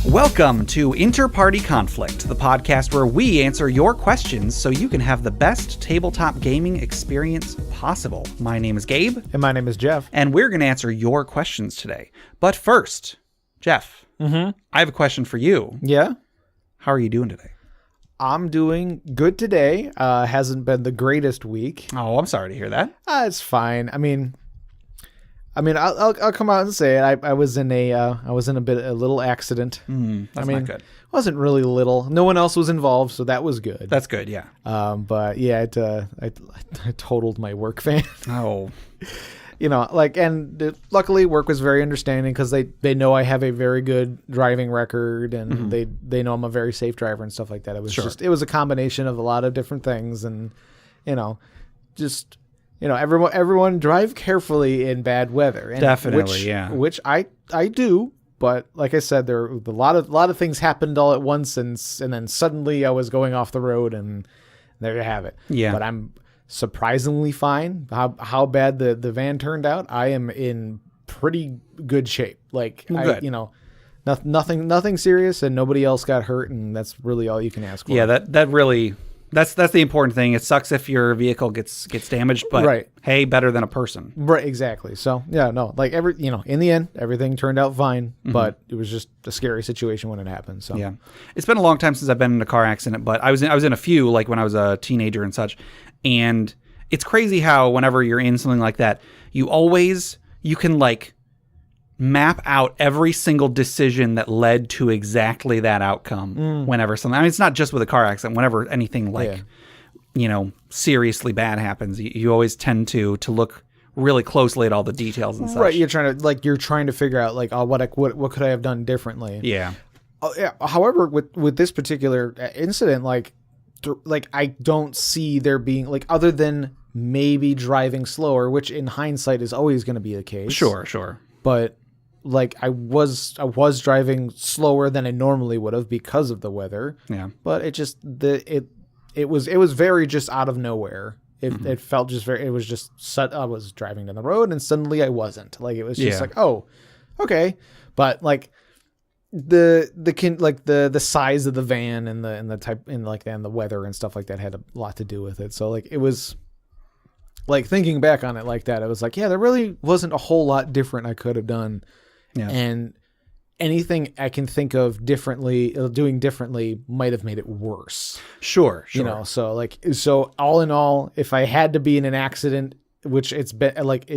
Welcome to InterPartyConflict, the podcast where we answer your questions so you can have the best tabletop gaming experience possible. My name is Gabe. And my name is Jeff. And we're going to answer your questions today. But first, Jeff, I have a question for you. Yeah? How are you doing today? I'm doing good today. Hasn't been the greatest week. Oh, I'm sorry to hear that. It's fine. I mean, I'll come out and say it. I was in a little accident. That's not good. It wasn't really little. No one else was involved, so that was good. That's good, yeah. But yeah, I totaled my work van. Oh. Luckily work was very understanding because they know I have a very good driving record and they know I'm a very safe driver and stuff like that. It was it was a combination of a lot of different things and, everyone drive carefully in bad weather. And Definitely, Which I do, but like I said, there a lot of things happened all at once, and then suddenly I was going off the road, and there you have it. Yeah. But I'm surprisingly fine. How bad the van turned out, I am in pretty good shape. Nothing serious, and nobody else got hurt, and that's really all you can ask for. Yeah, that really. That's the important thing. It sucks if your vehicle gets damaged, but hey, better than a person. Right, exactly. So yeah, no, in the end, everything turned out fine, but it was just a scary situation when it happened. So yeah, it's been a long time since I've been in a car accident, but I was in a few, like when I was a teenager and such. And it's crazy how whenever you're in something like that, you can like map out every single decision that led to exactly that outcome whenever something. I mean, it's not just with a car accident. Whenever anything seriously bad happens, you always tend to look really closely at all the details and such. Right, you're trying to figure out what could I have done differently. Yeah. However, with this particular incident, I don't see there being other than maybe driving slower, which in hindsight is always going to be the case. Sure. But I was driving slower than I normally would have because of the weather. Yeah. But it was very just out of nowhere. It felt just very. It was just I was driving down the road and suddenly I wasn't. It was just oh, okay. But the size of the van and the type and the weather and stuff like that had a lot to do with it. So it was. Thinking back on it like that, it was there really wasn't a whole lot different I could have done. Yeah. And anything I can think of doing differently might have made it worse. Sure. So all in all, if I had to be in an accident, which it's been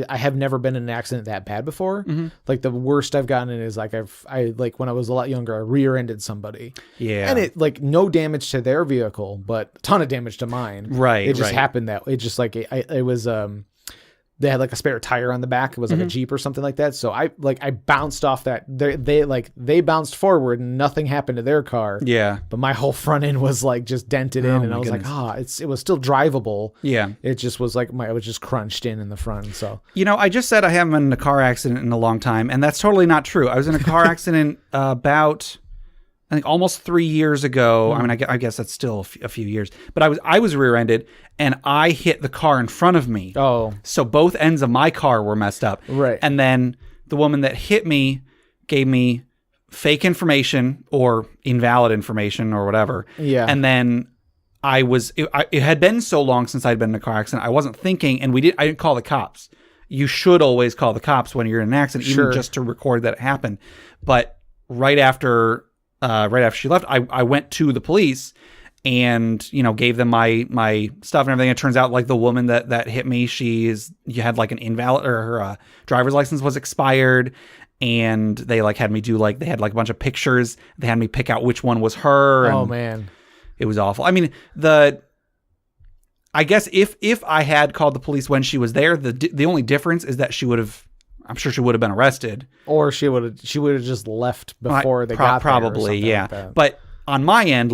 I have never been in an accident that bad before. The worst I've gotten in is when I was a lot younger, I rear-ended somebody. Yeah. And it no damage to their vehicle, but a ton of damage to mine. Right. It just happened that it just it was they had a spare tire on the back. It was a Jeep or something like that. So I bounced off that. They bounced forward and nothing happened to their car. Yeah. But my whole front end was just dented in, and I was it was still drivable. Yeah. It just was it was just crunched in the front. So I just said I haven't been in a car accident in a long time, and that's totally not true. I was in a car accident about, I think, almost 3 years ago. I mean, I guess that's still a few years. But I was rear-ended, and I hit the car in front of me. Oh. So both ends of my car were messed up. Right. And then the woman that hit me gave me fake information or invalid information or whatever. Yeah. And then it had been so long since I'd been in a car accident, I wasn't thinking, and I didn't call the cops. You should always call the cops when you're in an accident, even just to record that it happened. But right after she left, I went to the police and, gave them my stuff and everything. It turns out the woman that hit me, you had an invalid, or her driver's license was expired, and they had me do they had a bunch of pictures. They had me pick out which one was her. Oh man. It was awful. I mean, I guess if I had called the police when she was there, the only difference is that I'm sure she would have been arrested, or she would have just left before they got there. Probably, yeah. But on my end,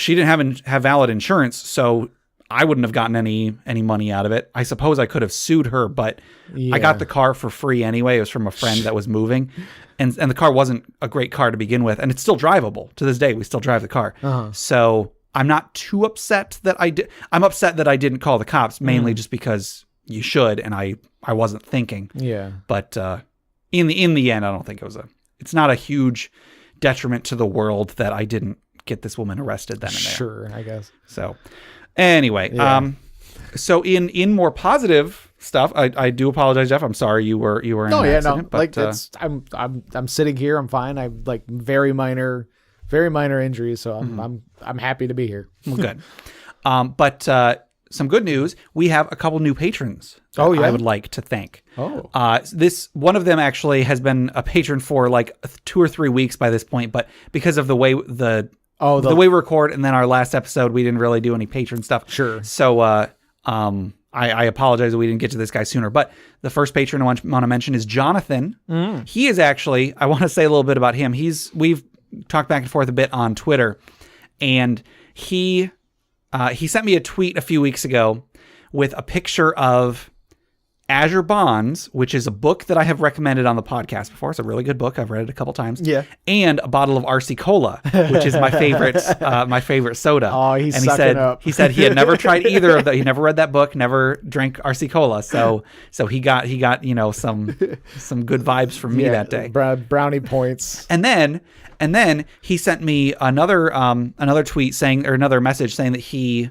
she didn't have valid insurance, so I wouldn't have gotten any money out of it. I suppose I could have sued her, but I got the car for free anyway. It was from a friend that was moving, and the car wasn't a great car to begin with, and it's still drivable to this day. We still drive the car, so I'm not too upset that I did. I'm upset that I didn't call the cops, mainly just because you should, and I wasn't thinking. Yeah. But in the end, I don't think it's not a huge detriment to the world that I didn't get this woman arrested then and there. Sure, I guess. So anyway, so in more positive stuff, I do apologize, Jeff. I'm sorry you were in an accident. No. Like I'm sitting here. I'm fine. I like very minor injuries, so I'm happy to be here. Well, good. But some good news. We have a couple new patrons. I would like to thank. This one of them actually has been a patron for like 2 or 3 weeks by this point, but because of the way the way we record, and then our last episode, we didn't really do any patron stuff. Sure. So I apologize that we didn't get to this guy sooner. But the first patron I want to mention is Jonathan. He is actually, I want to say a little bit about him. We've talked back and forth a bit on Twitter, and he sent me a tweet a few weeks ago with a picture of Azure Bonds, which is a book that I have recommended on the podcast before. It's a really good book. I've read it a couple times. Yeah. And a bottle of RC Cola, which is my favorite soda. Oh, he said he had never tried either of those. He never read that book, never drank RC Cola. So he got some good vibes from me that day. Brownie points. And then he sent me another tweet another message saying that he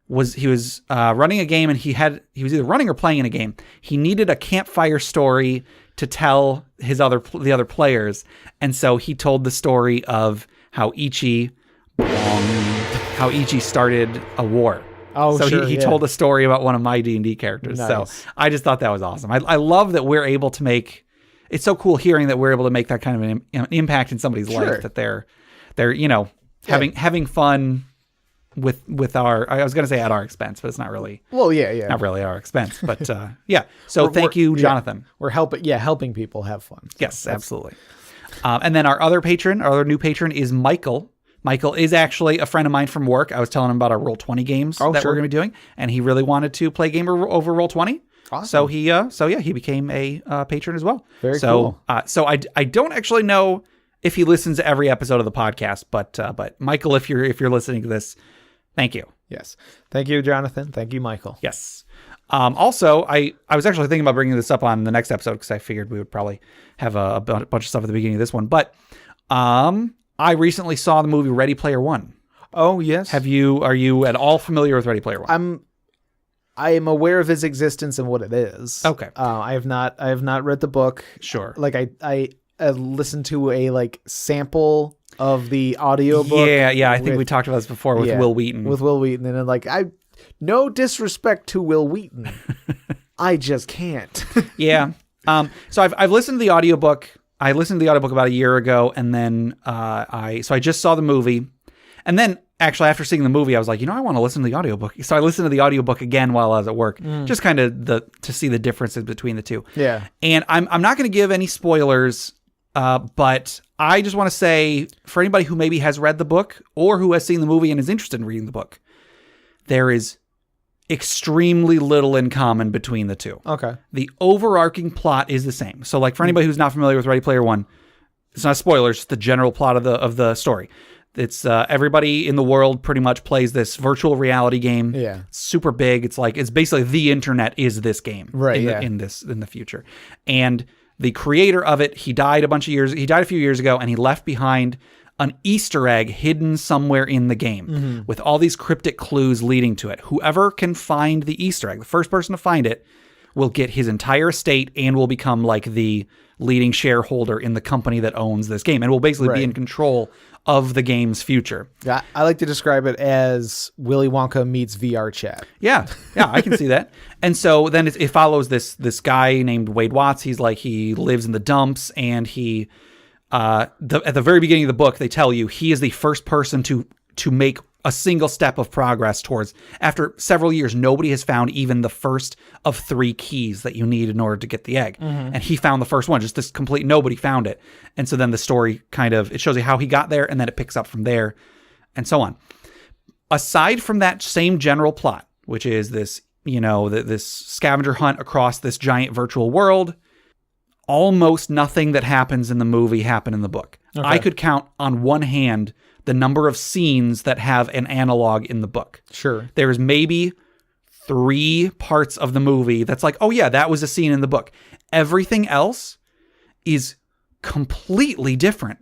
was running a game, and he was either running or playing in a game. He needed a campfire story to tell the other players, and so he told the story of how Ichi started a war. He told a story about one of my D&D characters. Nice. So I just thought that was awesome. I love that we're able to make. It's so cool hearing that we're able to make that kind of an impact in somebody's life, that they're having fun. With our, I was going to say at our expense, but it's not really. Well, yeah. Not really our expense, but yeah. So thank you, Jonathan. We're helping people have fun. So yes, absolutely. And then our other new patron is Michael. Michael is actually a friend of mine from work. I was telling him about our Roll20 games that we're going to be doing, and he really wanted to play game over Roll20. Awesome. So he became a patron as well. Very cool. So I don't actually know if he listens to every episode of the podcast, but Michael, if you're listening to this, thank you. Yes. Thank you, Jonathan. Thank you, Michael. Yes. Also, I was actually thinking about bringing this up on the next episode because I figured we would probably have a bunch of stuff at the beginning of this one. But I recently saw the movie Ready Player One. Oh, yes. Are you at all familiar with Ready Player One? I am aware of its existence and what it is. Okay. I have not read the book. Sure. Like I listened to a sample of the audiobook. Yeah. I think we talked about this before with Will Wheaton. And no disrespect to Will Wheaton. I just can't. Yeah. So I've listened to the audiobook. I listened to the audiobook about a year ago, and then I just saw the movie. And then actually after seeing the movie, I was like, I want to listen to the audiobook. So I listened to the audiobook again while I was at work, just kind of to see the differences between the two. Yeah. And I'm not going to give any spoilers, but I just want to say, for anybody who maybe has read the book or who has seen the movie and is interested in reading the book, there is extremely little in common between the two. Okay. The overarching plot is the same. So for anybody who's not familiar with Ready Player One, it's not spoilers, it's the general plot of the story. It's everybody in the world pretty much plays this virtual reality game. Yeah. It's super big. It's basically the internet is this game. Right. In the future. And the creator of it, he died a few years ago, and he left behind an Easter egg hidden somewhere in the game with all these cryptic clues leading to it. Whoever can find the Easter egg, the first person to find it, will get his entire estate and will become the leading shareholder in the company that owns this game, and will basically be in control of the game's future. Yeah, I like to describe it as Willy Wonka meets VR chat. Yeah, I can see that. And so then it follows this guy named Wade Watts. He lives in the dumps, and he at the very beginning of the book, they tell you he is the first person to make a single step of progress towards, after several years, nobody has found even the first of 3 keys that you need in order to get the egg. And he found the first one, just this complete, nobody found it. And so then the story it shows you how he got there, and then it picks up from there and so on. Aside from that same general plot, which is this, this scavenger hunt across this giant virtual world, almost nothing that happens in the movie happened in the book. Okay. I could count on one hand the number of scenes that have an analog in the book. Sure. There's maybe 3 parts of the movie that's oh yeah, that was a scene in the book. Everything else is completely different.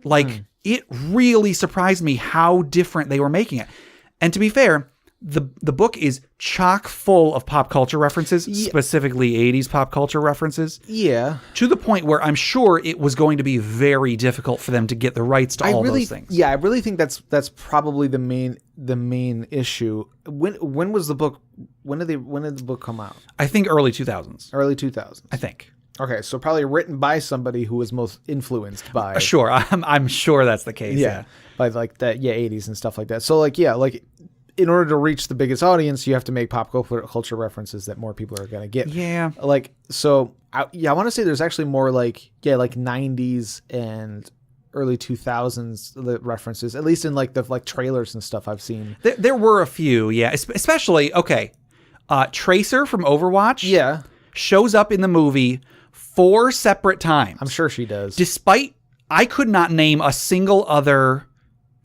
it really surprised me how different they were making it. And to be fair, the book is chock full of pop culture references, specifically 80s pop culture references. Yeah. To the point where I'm sure it was going to be very difficult for them to get the rights to all those things. Yeah, I really think that's probably the main issue. When was the book? When did the book come out? I think early 2000s. Early 2000s. I think. Okay, so probably written by somebody who was most influenced by. Sure, I'm sure that's the case. Yeah, by like that, 80s and stuff like that. So like, in order to reach the biggest audience, you have to make pop culture references that more people are going to get. Yeah. Like, so, I want to say there's actually more like 90s and early 2000s references, at least in like the trailers and stuff I've seen. There were a few, yeah. Especially, Tracer from Overwatch shows up in the movie 4 separate times. I'm sure she does. Despite, I could not name a single other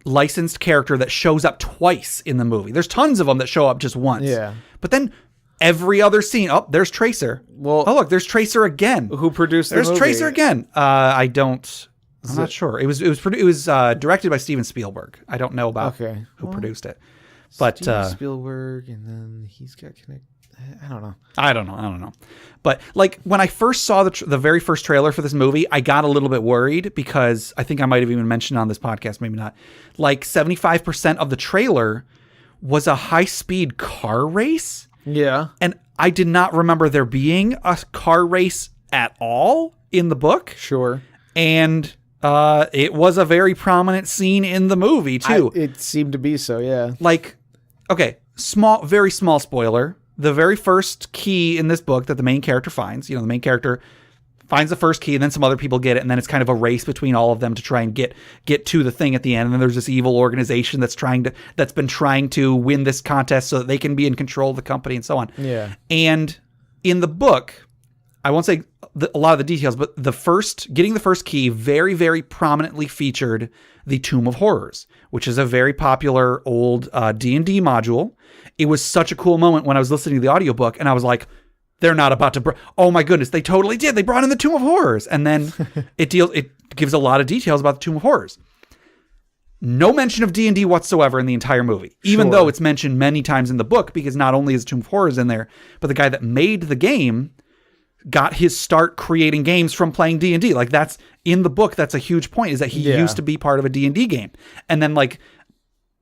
licensed character that shows up twice in the movie. There's tons of them that show up just once. Yeah. But then every other scene, there's Tracer. Well, look, there's Tracer again. Who produced the movie? There's Tracer again. I'm not sure. It was directed by Steven Spielberg. I don't know about who produced it. But Steven Spielberg, and then he's got connected. I don't know. But like when I first saw the very first trailer for this movie, I got a little bit worried because I think I might have even mentioned on this podcast, maybe not. Like 75% of the trailer was a high-speed car race. Yeah. And I did not remember there being a car race at all in the book. Sure. And it was a very prominent scene in the movie too. It seemed to be so, yeah. Like, okay, very small spoiler. The very first key in this book that the main character finds, the main character finds the first key and then some other people get it. And then it's kind of a race between all of them to try and get to the thing at the end. And then there's this evil organization that's been trying to win this contest so that they can be in control of the company and so on. Yeah. And in the book, I won't say a lot of the details, but getting the first key very, very prominently featured the Tomb of Horrors, which is a very popular old D&D module. It was such a cool moment when I was listening to the audiobook and I was like, they're not about to, oh my goodness, they totally did. They brought in the Tomb of Horrors. And then it gives a lot of details about the Tomb of Horrors. No mention of D&D whatsoever in the entire movie, even though it's mentioned many times in the book, because not only is Tomb of Horrors in there, but the guy that made the game got his start creating games from playing D&D. Like that's in the book. That's a huge point, is that he used to be part of a D&D game. And then like,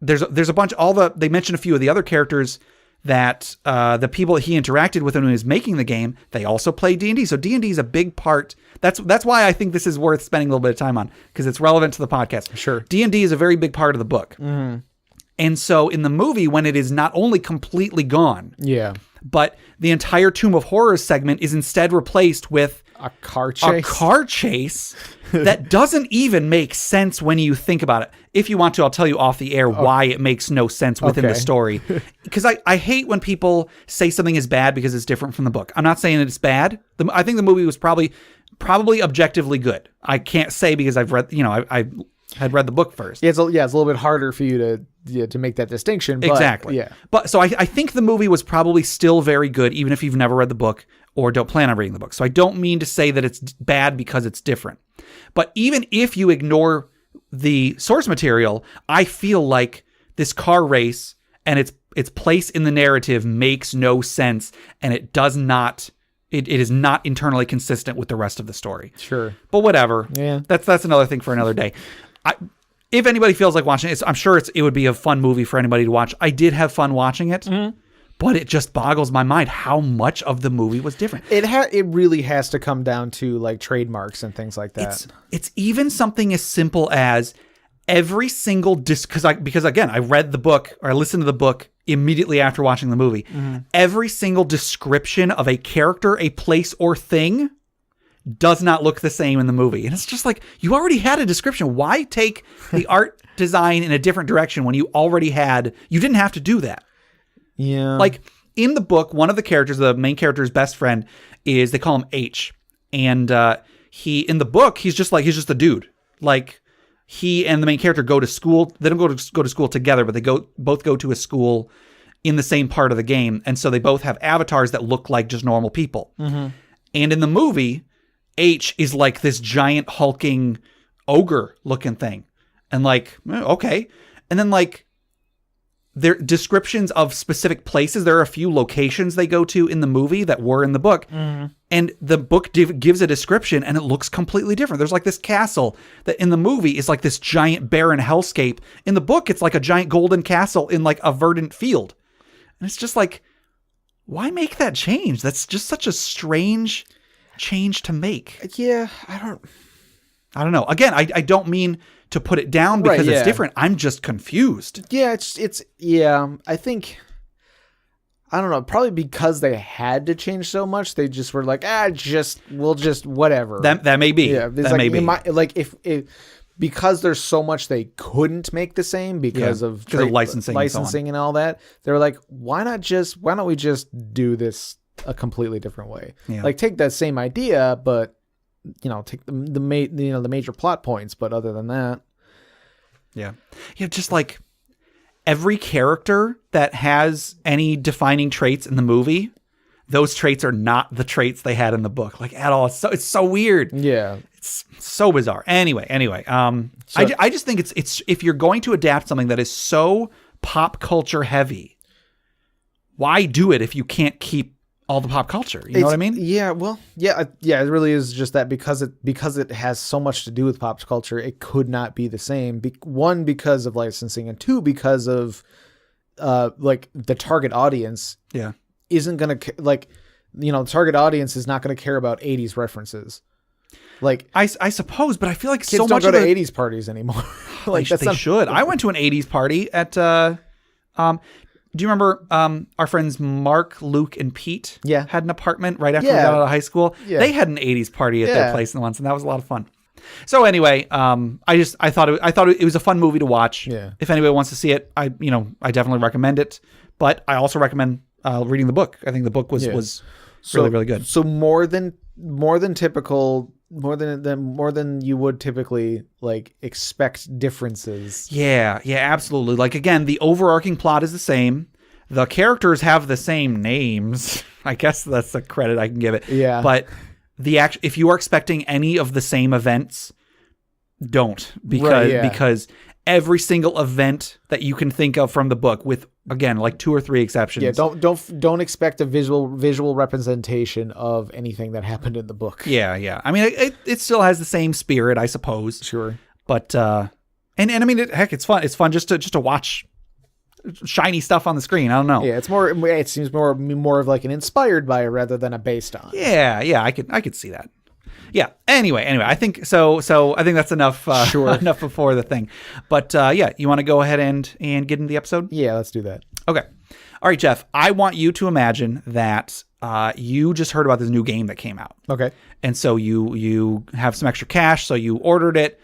there's a bunch, they mention a few of the other characters that the people that he interacted with when he was making the game, they also play D&D. So D&D is a big part. That's why I think this is worth spending a little bit of time on, because it's relevant to the podcast. Sure. D&D is a very big part of the book. Mm-hmm. And so in the movie, when it is not only completely gone, but the entire Tomb of Horrors segment is instead replaced with a car chase that doesn't even make sense when you think about it. If you want to, I'll tell you off the air why it makes no sense within the story. Because I hate when people say something is bad because it's different from the book. I'm not saying it's bad. I think the movie was probably objectively good. I can't say because I've read, I had read the book first. Yeah, it's a little bit harder for you to make that distinction. But, exactly. Yeah. But so I think the movie was probably still very good, even if you've never read the book or don't plan on reading the book. So I don't mean to say that it's bad because it's different. But even if you ignore the source material, I feel like this car race and its place in the narrative makes no sense, and it does not. It is not internally consistent with the rest of the story. Sure. But whatever. Yeah. That's another thing for another day. If anybody feels like watching it, I'm sure it would be a fun movie for anybody to watch. I did have fun watching it, but it just boggles my mind how much of the movie was different. It really has to come down to like trademarks and things like that. It's even something as simple as every single because again, I read the book, or I listened to the book immediately after watching the movie. Every single description of a character, a place, or thing does not look the same in the movie. And it's just like, you already had a description. Why take the art design in a different direction when you didn't have to do that. Yeah. Like in the book, one of the characters, the main character's best friend, they call him H. And in the book, he's just a dude. Like he and the main character go to school. They don't go to school together, but they both go to a school in the same part of the game. And so they both have avatars that look like just normal people. Mm-hmm. And in the movie, H is like this giant hulking ogre looking thing. And like, okay. And then like their descriptions of specific places. There are a few locations they go to in the movie that were in the book. And the book gives a description and it looks completely different. There's like this castle that in the movie is like this giant barren hellscape. In the book, it's like a giant golden castle in like a verdant field. And it's just like, why make that change? That's just such a strange change to make. Yeah, I don't know. Again, I don't mean to put it down because it's different. I'm just confused. Yeah, I think, I don't know, probably because they had to change so much, they just were like, we'll just whatever. That may be. Yeah, that may be. If because there's so much they couldn't make the same because of licensing and all that, they were like, why don't we just do this a completely different way? Yeah. Like take that same idea, but take the major plot points, but other than that, just like every character that has any defining traits in the movie, those traits are not the traits they had in the book, like at all. It's so weird. Yeah, it's so bizarre. Anyway, I just think it's if you're going to adapt something that is so pop culture heavy, why do it if you can't keep all the pop culture? You know what I mean? Yeah, well, it really is just that because it has so much to do with pop culture, it could not be the same. One, because of licensing, and two, because of like the target audience. Yeah, isn't gonna the target audience is not gonna care about 80s references. Like I suppose, but I feel like kids so don't much go of to 80s parties anymore. Like they should. I went to an 80s party at do you remember our friends Mark, Luke, and Pete? Yeah. Had an apartment right after we got out of high school. Yeah. They had an 80s party at their place once, and that was a lot of fun. So anyway, I thought it was a fun movie to watch. Yeah. If anybody wants to see it, I definitely recommend it. But I also recommend reading the book. I think the book was really, really good. So more than typical, more than you would typically like expect differences. Yeah, absolutely. Like again, the overarching plot is the same. The characters have the same names. I guess that's the credit I can give it. Yeah. But if you are expecting any of the same events, don't, because every single event that you can think of from the book, with again like 2 or 3 exceptions. Yeah, don't expect a visual representation of anything that happened in the book. Yeah. I mean, it still has the same spirit, I suppose. Sure. But and I mean, it's fun. It's fun just to watch shiny stuff on the screen. I don't know. Yeah, it seems more of like an inspired by rather than a based on. Yeah, I could see that. Yeah. Anyway, I think so. I think that's enough. Sure. Enough before the thing. But you want to go ahead and get into the episode? Yeah, let's do that. Okay. All right, Jeff. I want you to imagine that you just heard about this new game that came out. Okay. And so you have some extra cash, so you ordered it.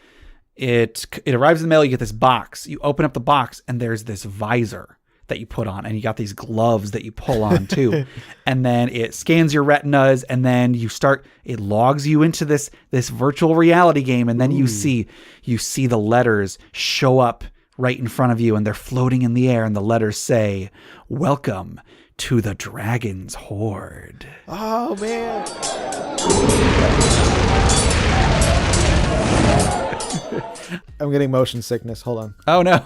It arrives in the mail. You get this box. You open up the box, and there's this visor that you put on, and you got these gloves that you pull on too. And then it scans your retinas, and then it logs you into this virtual reality game. And then you see the letters show up right in front of you, and they're floating in the air, and the letters say, "Welcome to the Dragon's Horde." Oh man. I'm getting motion sickness. Hold on. Oh no.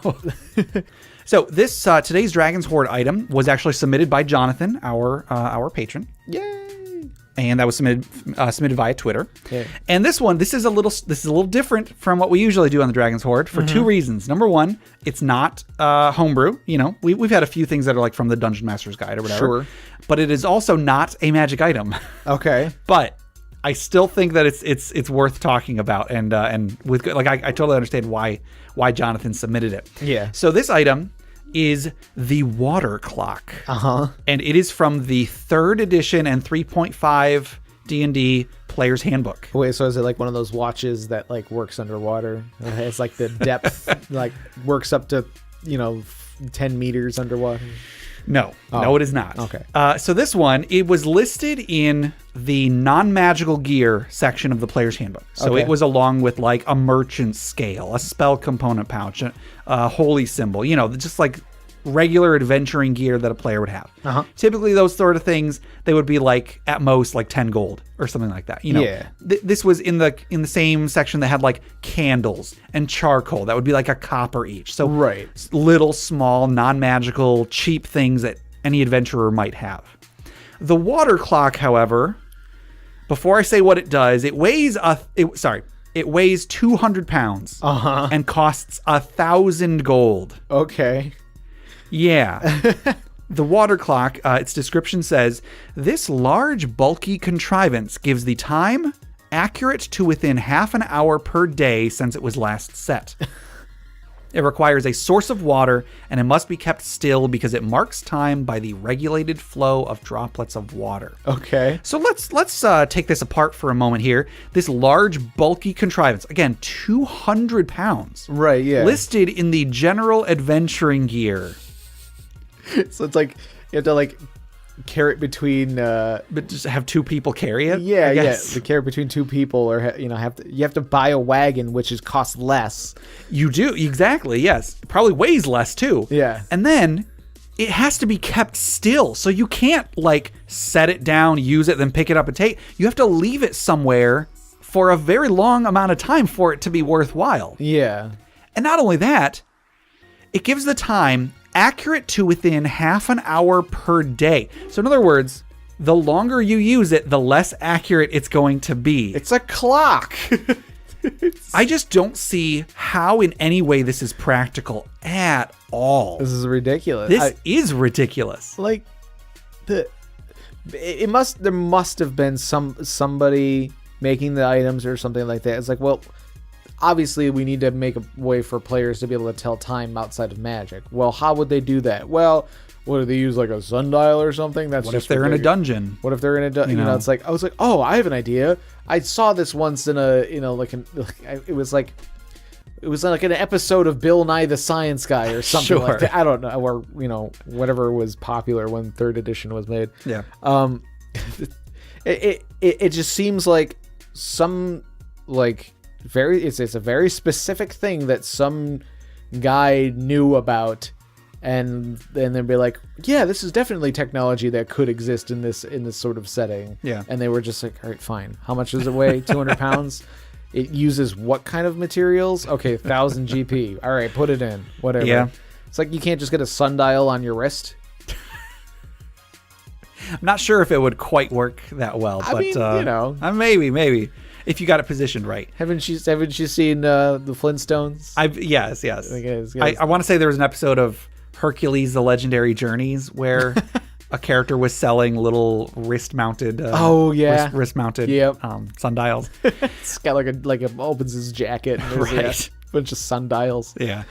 So this today's Dragon's Horde item was actually submitted by Jonathan, our patron. Yay! And that was submitted via Twitter. Yeah. And this is a little different from what we usually do on the Dragon's Horde for 2 reasons. Number one, it's not homebrew. We've had a few things that are like from the Dungeon Master's Guide or whatever. Sure. But it is also not a magic item. Okay. But I still think that it's worth talking about, and with like I totally understand why Jonathan submitted it. Yeah. So this item is the Water Clock. And it is from the 3rd edition and 3.5 D&D Player's Handbook. Wait, so is it like one of those watches that like works underwater? It's like the depth like works up to 10 meters underwater. No, it is not. Okay. So this one, it was listed in the non-magical gear section of the Player's Handbook. So it was along with like a merchant scale, a spell component pouch, a holy symbol, just like regular adventuring gear that a player would have. Typically, those sort of things, they would be like at most like 10 gold or something like that. You know, Yeah. This was in the same section that had like candles and charcoal. That would be like a copper each. So little, small, non-magical, cheap things that any adventurer might have. The water clock, however, before I say what it does, it weighs 200 pounds and costs 1,000 gold. Okay. Yeah. The water clock, its description says, this large, bulky contrivance gives the time accurate to within half an hour per day since it was last set. It requires a source of water, and it must be kept still because it marks time by the regulated flow of droplets of water. Okay. So let's take this apart for a moment here. This large, bulky contrivance, again, 200 pounds. Right, yeah. Listed in the general adventuring gear. So it's like you have to like carry it between But just have two people carry it? yeah, the carry between two people, or you have to buy a wagon, which is cost less. You do, exactly, yes. Probably weighs less too. Yeah. And then it has to be kept still. So you can't like set it down, use it, then pick it up and take. You have to leave it somewhere for a very long amount of time for it to be worthwhile. Yeah. And not only that, it gives the time accurate to within half an hour per day. So in other words, the longer you use it, the less accurate it's going to be. It's a clock. I just don't see how in any way this is practical at all. This is ridiculous. This is ridiculous. Like there must have been somebody making the items or something like that. It's like, well, obviously we need to make a way for players to be able to tell time outside of magic. Well, how would they do that? Well, what do they use, like a sundial or something? That's what just if they're in a dungeon? What if they're in a dungeon? You know, it's like, I was like, oh, I have an idea. I saw this once in a, it was like an episode of Bill Nye the Science Guy or something like that. I don't know, or whatever was popular when 3rd edition was made. Yeah. It just seems like some like it's a very specific thing that some guy knew about, and then they'd be like, yeah, this is definitely technology that could exist in this sort of setting. Yeah. And they were just like, all right, fine. How much does it weigh? 200 pounds. It uses what kind of materials? Okay, 1,000 GP. All right, put it in. Whatever. Yeah. It's like you can't just get a sundial on your wrist. I'm not sure if it would quite work that well, but maybe if you got it positioned right. Haven't you seen the Flintstones? Yes. I want to say there was an episode of Hercules: The Legendary Journeys where a character was selling little wrist-mounted. Wrist-mounted. Yep. Sundials. It's got like opens his jacket and there's right. A bunch of sundials. Yeah.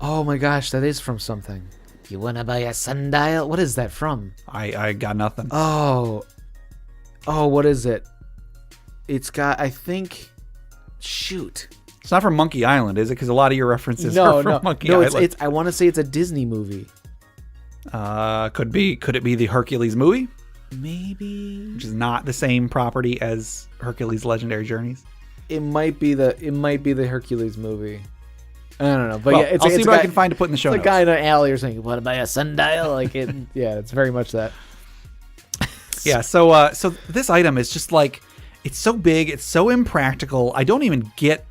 Oh my gosh, that is from something. You want to buy a sundial? What is that from? I got nothing. Oh, what is it? It's got, I think, shoot. It's not from Monkey Island, is it? Because a lot of your references are from Monkey Island. I want to say it's a Disney movie. Could be. Could it be the Hercules movie? Maybe. Which is not the same property as Hercules: Legendary Journeys. It might be the Hercules movie. I don't know, but well, yeah, I'll see what I can find to put in the show notes. A guy in an alley or something. You want to buy a sundial? Like it? Yeah, it's very much that. Yeah. So this item is just like, it's so big, it's so impractical. I don't even get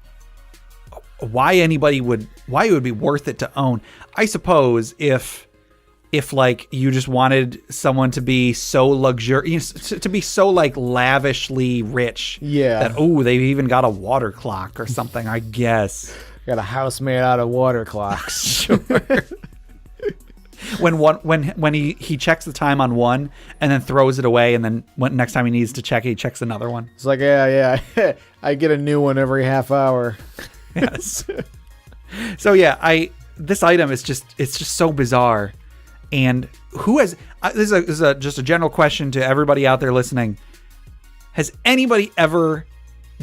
why it would be worth it to own. I suppose if like you just wanted someone to be so luxurious, to be so like lavishly rich, that they've even got a water clock or something, I guess. Got a house made out of water clocks. Sure. when he checks the time on one and then throws it away, and then next time he needs to check it, he checks another one. It's like, yeah, I get a new one every half hour. Yes. So yeah, this item is just so bizarre. And who has this is just a general question to everybody out there listening. Has anybody ever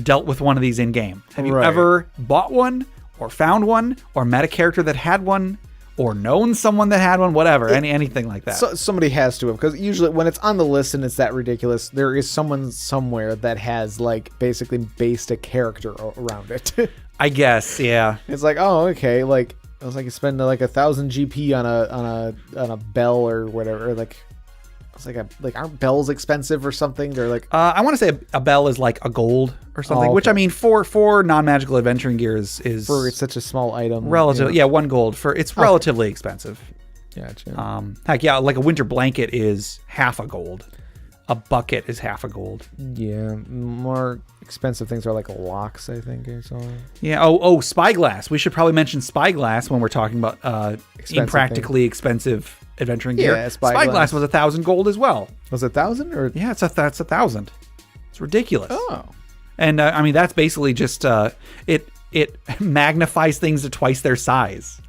dealt with one of these in game? Have you ever bought one, or found one, or met a character that had one, or known someone that had one? Whatever, anything like that. So, somebody has to have, because usually when it's on the list and it's that ridiculous, there is someone somewhere that has like basically based a character around it. I guess, yeah. It's like, oh, okay, like was like, you spend like 1,000 GP on a bell or whatever. Like, it's like aren't bells expensive or something? They're like, I want to say a bell is like a gold or something, which I mean for non-magical adventuring gear is for it's such a small item. Relatively, yeah, 1 gold it's relatively expensive. Gotcha. Heck yeah, like a winter blanket is half a gold. A bucket is half a gold. Yeah, more expensive things are like locks, I think, or so. Yeah. Oh, spyglass. We should probably mention spyglass when we're talking about impractically expensive adventuring gear. Yeah, spyglass was 1,000 gold as well. Was it 1,000 or? Yeah, that's 1,000. It's ridiculous. Oh. And I mean that's basically just it magnifies things to twice their size.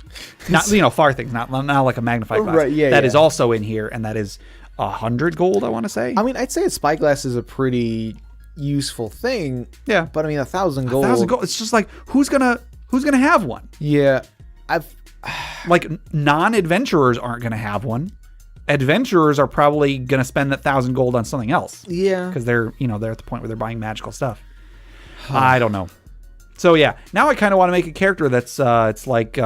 Not far things, not like a magnifying glass. Right. Yeah. That is also in here, and that is 100 gold, I want to say. I mean, I'd say a spyglass is a pretty useful thing. Yeah. But I mean, 1,000 gold. 1,000 gold. It's just like who's gonna have one? Yeah. Like non-adventurers aren't gonna have one. Adventurers are probably gonna spend that 1,000 gold on something else. Yeah. Because they're at the point where they're buying magical stuff. I don't know. So yeah, now I kind of want to make a character that's it's like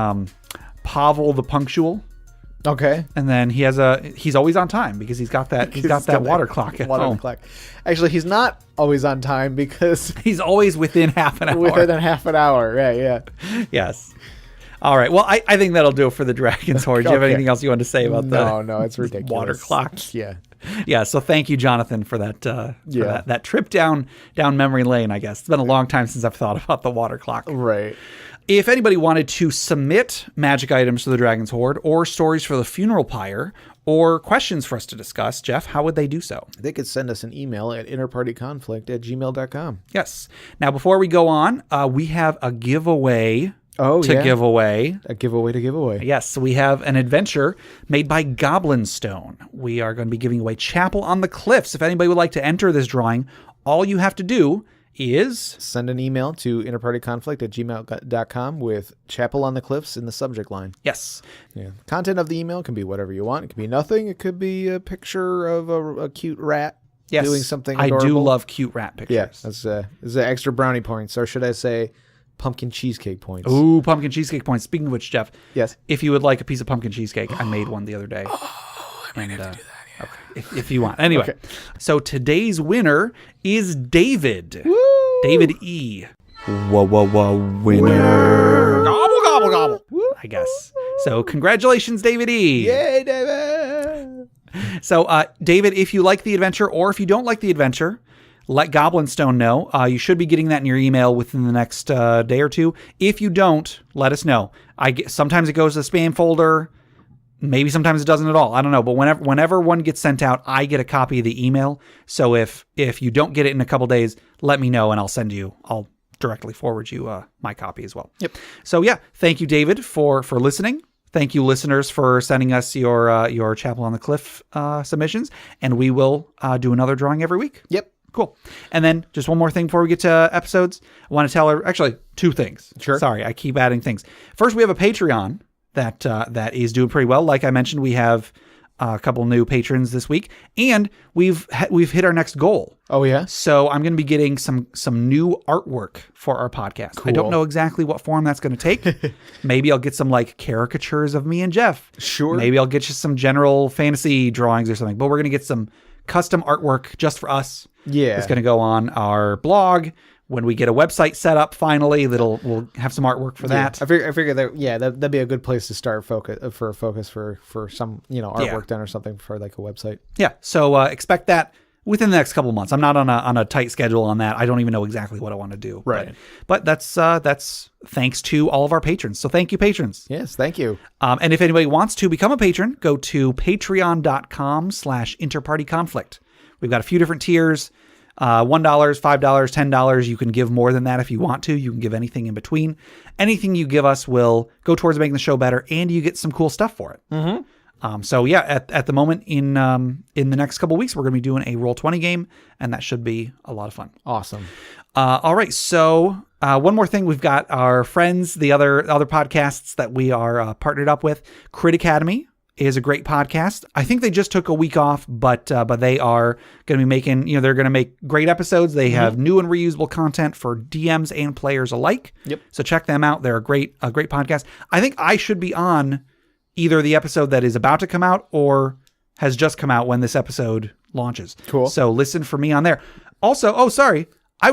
Pavel the Punctual. Okay. And then he's always on time because he's got that water clock at home. Clock. Actually, he's not always on time because he's always within half an hour. Within half an hour, right? Yeah. Yes. All right. Well, I think that'll do it for the Dragon's Hoard. Do you have anything else you want to say about that? No, it's ridiculous. Water clock. Yeah. Yeah. So thank you, Jonathan, for that. That trip down memory lane. I guess it's been a long time since I've thought about the water clock. Right. If anybody wanted to submit magic items to the Dragon's Hoard or stories for the funeral pyre or questions for us to discuss, Jeff, how would they do so? They could send us an email at InterPartyConflict@gmail.com. Yes. Now, before we go on, we have a giveaway to give away. A giveaway to give away. Yes. So we have an adventure made by Goblin Stone. We are going to be giving away Chapel on the Cliffs. If anybody would like to enter this drawing, all you have to do is send an email to interpartyconflict@gmail.com with Chapel on the Cliffs in the subject line. Yes. Yeah. Content of the email can be whatever you want. It could be nothing. It could be a picture of a cute rat doing something adorable. I do love cute rat pictures. Yeah. That's extra brownie points, or should I say pumpkin cheesecake points. Ooh, pumpkin cheesecake points. Speaking of which, Jeff. Yes. If you would like a piece of pumpkin cheesecake, I made one the other day. Oh, I might have to do that. Yeah. Okay. If you want. Anyway, So today's winner is David. Woo! David E. Whoa, winner. Gobble, gobble, gobble. Woo! I guess. So congratulations, David E. Yay, David. So, David, if you like the adventure or if you don't like the adventure, let Goblin Stone know. You should be getting that in your email within the next day or two. If you don't, let us know. Sometimes it goes to the spam folder. Maybe sometimes it doesn't at all. I don't know. But whenever one gets sent out, I get a copy of the email. So if you don't get it in a couple days, let me know and I'll directly forward you my copy as well. Yep. So yeah, thank you, David, for listening. Thank you, listeners, for sending us your Chapel on the Cliff submissions. And we will do another drawing every week. Yep. Cool. And then just one more thing before we get to episodes. I want to tell her, actually, 2 things. Sure. Sorry, I keep adding things. First, we have a Patreon that is doing pretty well. Like I mentioned, we have a couple new patrons this week, and we've hit our next goal. Oh yeah. So I'm going to be getting some new artwork for our podcast. Cool. I don't know exactly what form that's going to take. Maybe I'll get some like caricatures of me and Jeff. Sure. Maybe I'll get you some general fantasy drawings or something. But we're going to get some custom artwork just for us. Yeah. It's going to go on our blog. When we get a website set up, finally, we'll have some artwork for that. I figure that'd be a good place to start for some artwork done or something for like a website. Yeah, so expect that within the next couple of months. I'm not on a tight schedule on that. I don't even know exactly what I want to do. Right, but that's thanks to all of our patrons. So thank you, patrons. Yes, thank you. And if anybody wants to become a patron, go to patreon.com/InterPartyConflict. We've got a few different tiers. $1, $5, $10. You can give more than that if you want to. You can give anything in between. Anything you give us will go towards making the show better, and you get some cool stuff for it. Mm-hmm. So yeah, at the moment in the next couple of weeks, we're going to be doing a Roll20 game, and that should be a lot of fun. Awesome. All right. So one more thing, we've got our friends, the other podcasts that we are partnered up with. Crit Academy is a great podcast. I think they just took a week off, but they are going to be making, they're going to make great episodes. They have new and reusable content for DMs and players alike. Yep. So check them out. They're a great podcast. I think I should be on either the episode that is about to come out or has just come out when this episode launches. Cool. So listen for me on there. Also, I was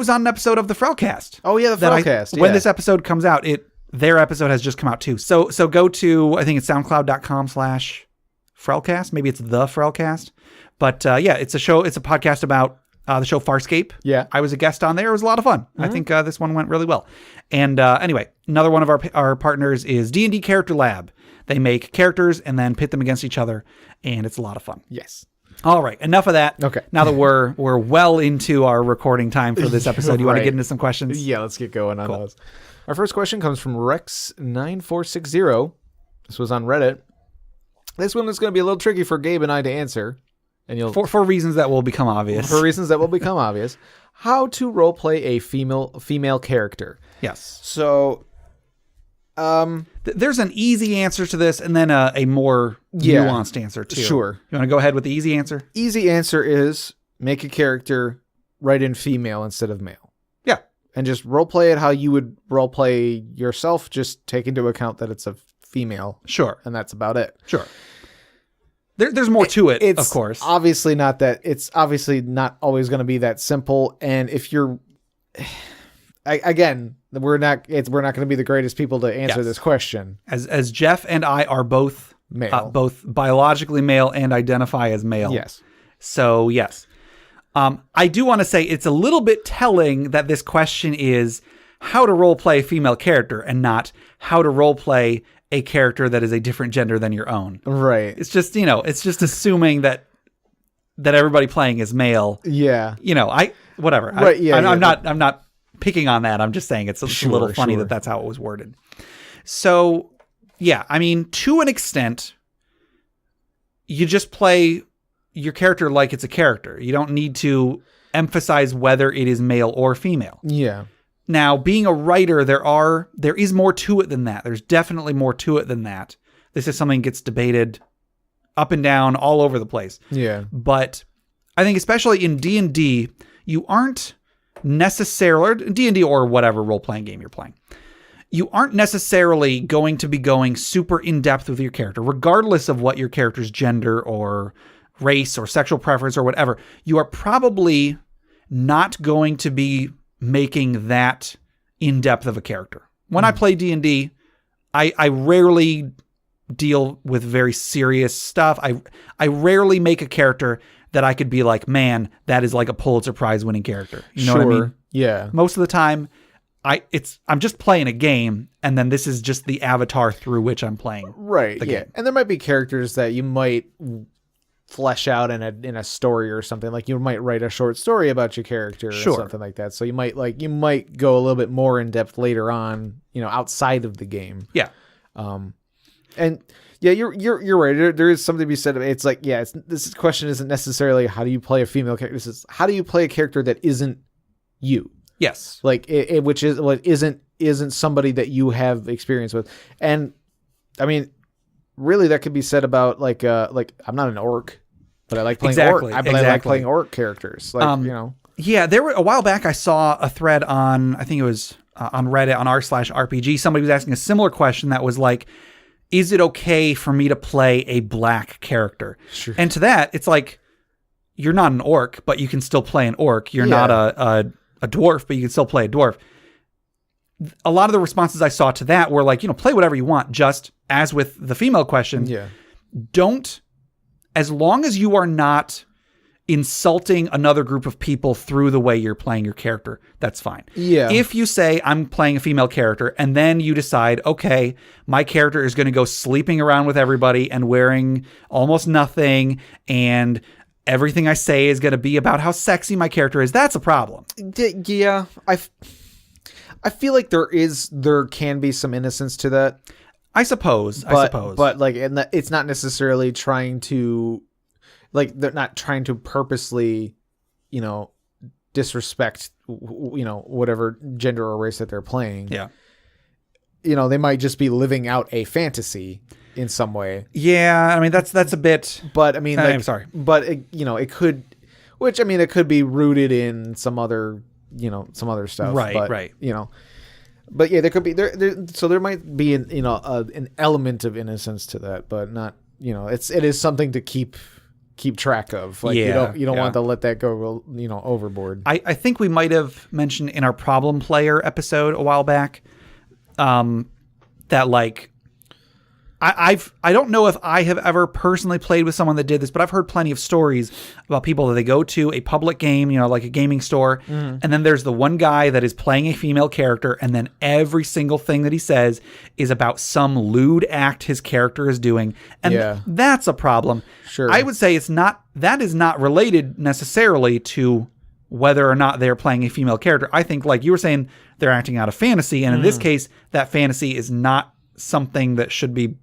on an episode of the Frelcast. Oh yeah, the Frelcast. When this episode comes out, their episode has just come out too. So go to, I think it's soundcloud.com/Frelcast. Maybe it's the Frelcast. But it's a show. It's a podcast about the show Farscape. Yeah. I was a guest on there. It was a lot of fun. I think this one went really well. And anyway, another one of our partners is D&D Character Lab. They make characters and then pit them against each other. And it's a lot of fun. Yes. All right. Enough of that. Okay. Now that we're well into our recording time for this episode, you want to get into some questions? Yeah, let's get going on those. Our first question comes from Rex9460. This was on Reddit. This one is going to be a little tricky for Gabe and I to answer. And you'll for reasons that will become obvious. How to roleplay a female character. Yes. So there's an easy answer to this and then a more nuanced answer too. Sure. You want to go ahead with the easy answer? Easy answer is make a character write in female instead of male. Yeah. And just roleplay it how you would roleplay yourself. Just take into account that it's a female. Sure. And that's about it. Sure. There's more to it, of course. It's obviously not always going to be that simple. And if you're, again, we're not going to be the greatest people to answer this question. As Jeff and I are both male, both biologically male and identify as male. Yes. So yes, I do want to say it's a little bit telling that this question is how to role play a female character and not how to role play a character that is a different gender than your own. Right. It's just, it's just assuming that everybody playing is male. Yeah. Whatever. Right. Yeah. I'm not picking on that. I'm just saying it's a little funny that that's how it was worded. So yeah, I mean, to an extent, you just play your character like it's a character. You don't need to emphasize whether it is male or female. Yeah. Now, being a writer, there is more to it than that. There's definitely more to it than that. This is something that gets debated up and down all over the place. Yeah. But I think especially in D&D, you aren't necessarily, or D&D or whatever role-playing game you're playing, you aren't necessarily going to be going super in-depth with your character, regardless of what your character's gender or race or sexual preference or whatever. You are probably not going to be making that in-depth of a character. When I play D&D, I rarely deal with very serious stuff. I rarely make a character that I could be like, man, that is like a Pulitzer Prize winning character. You know what I mean? Yeah. Most of the time, I'm just playing a game, and then this is just the avatar through which I'm playing. Right. Yeah. Game. And there might be characters that you might flesh out in a story or something. Like you might write a short story about your character or something like that. So you might go a little bit more in depth later on, outside of the game. Yeah. And yeah, you're right. There is something to be said. It's like, this question isn't necessarily how do you play a female character. This is how do you play a character that isn't you? Yes. Like which is what isn't somebody that you have experience with. And I mean, really, that could be said about like I'm not an orc, but I like playing orc. I like playing orc characters. Yeah, there were a while back. I saw a thread on, I think it was on Reddit on r/RPG. Somebody was asking a similar question that was like, "Is it okay for me to play a black character?" Sure. And to that, it's like, you're not an orc, but you can still play an orc. You're not a dwarf, but you can still play a dwarf. A lot of the responses I saw to that were like, play whatever you want. Just as with the female question, don't, as long as you are not insulting another group of people through the way you're playing your character, that's fine. Yeah. If you say I'm playing a female character and then you decide, okay, my character is going to go sleeping around with everybody and wearing almost nothing, and everything I say is going to be about how sexy my character is, that's a problem. Yeah. I feel like there can be some innocence to that. I suppose. But like, and it's not necessarily trying to, like, they're not trying to purposely, disrespect, whatever gender or race that they're playing. Yeah. They might just be living out a fantasy, in some way. Yeah, I mean that's a bit. But I mean, like, I'm sorry. But it could, which I mean, it could be rooted in some other stuff. Right, but, right. But yeah, there could be so there might be an element of innocence to that, but not it is something to keep track of. Like you don't want to let that go overboard. I think we might have mentioned in our problem player episode a while back that like I don't know if I have ever personally played with someone that did this, but I've heard plenty of stories about people that they go to a public game, like a gaming store, and then there's the one guy that is playing a female character, and then every single thing that he says is about some lewd act his character is doing, and that's a problem. Sure. I would say that is not related necessarily to whether or not they're playing a female character. I think, like you were saying, they're acting out a fantasy, and in this case, that fantasy is not something that should be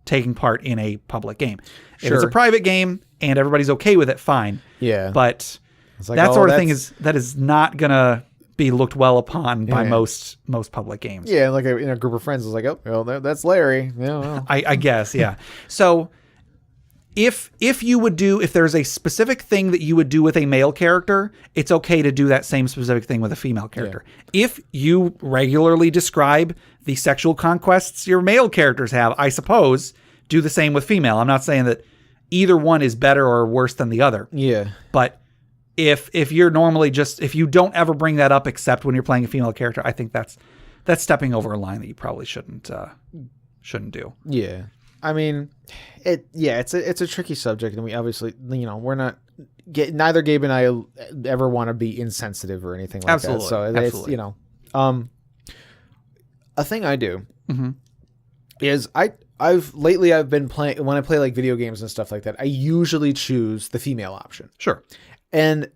taking part in a public game. If it's a private game and everybody's okay with it, fine. Yeah. But like, that sort of thing is not gonna be looked well upon by most public games. Yeah, like in a group of friends, it's like, oh, well, that's Larry. Yeah, well. I guess, yeah. So if there's a specific thing that you would do with a male character, it's okay to do that same specific thing with a female character. Yeah. If you regularly describe the sexual conquests your male characters have, I suppose, do the same with female. I'm not saying that either one is better or worse than the other. Yeah. But if you're normally if you don't ever bring that up except when you're playing a female character, I think that's stepping over a line that you probably shouldn't do. Yeah. I mean, it's a tricky subject, and we obviously, we're not, neither Gabe and I ever want to be insensitive or anything like that. So it's, a thing I do is I've been playing, when I play like video games and stuff like that, I usually choose the female option. Sure. And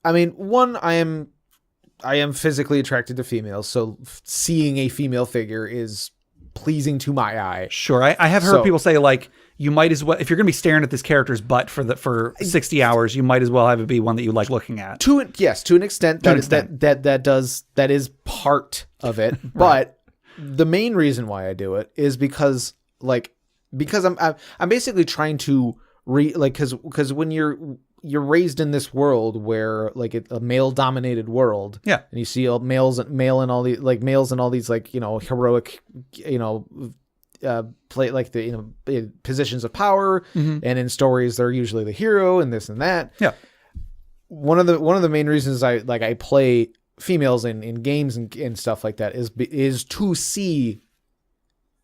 I mean, one, I am physically attracted to females, so seeing a female figure is pleasing to my eye. Sure. I have heard people say, like, you might as well, if you're going to be staring at this character's butt for 60 hours, you might as well have it be one that you like looking at. To an extent, that is part of it. Right. But the main reason why I do it is because I'm basically trying to because when you're raised in this world where like a male dominated world, and you see males in all these like heroic play like the positions of power, and in stories they're usually the hero and this and that. Yeah, one of the main reasons I play females in games and stuff like that is to see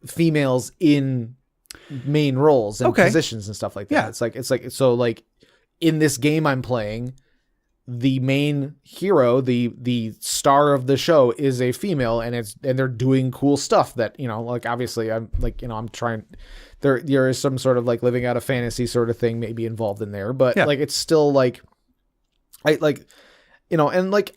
females in main roles and positions and stuff like that. Yeah. It's like so like in this game I'm playing, the main hero, the star of the show is a female, and they're doing cool stuff that, like obviously I'm like, I'm trying, there is some sort of like living out a fantasy sort of thing maybe involved in there, but like it's still like and like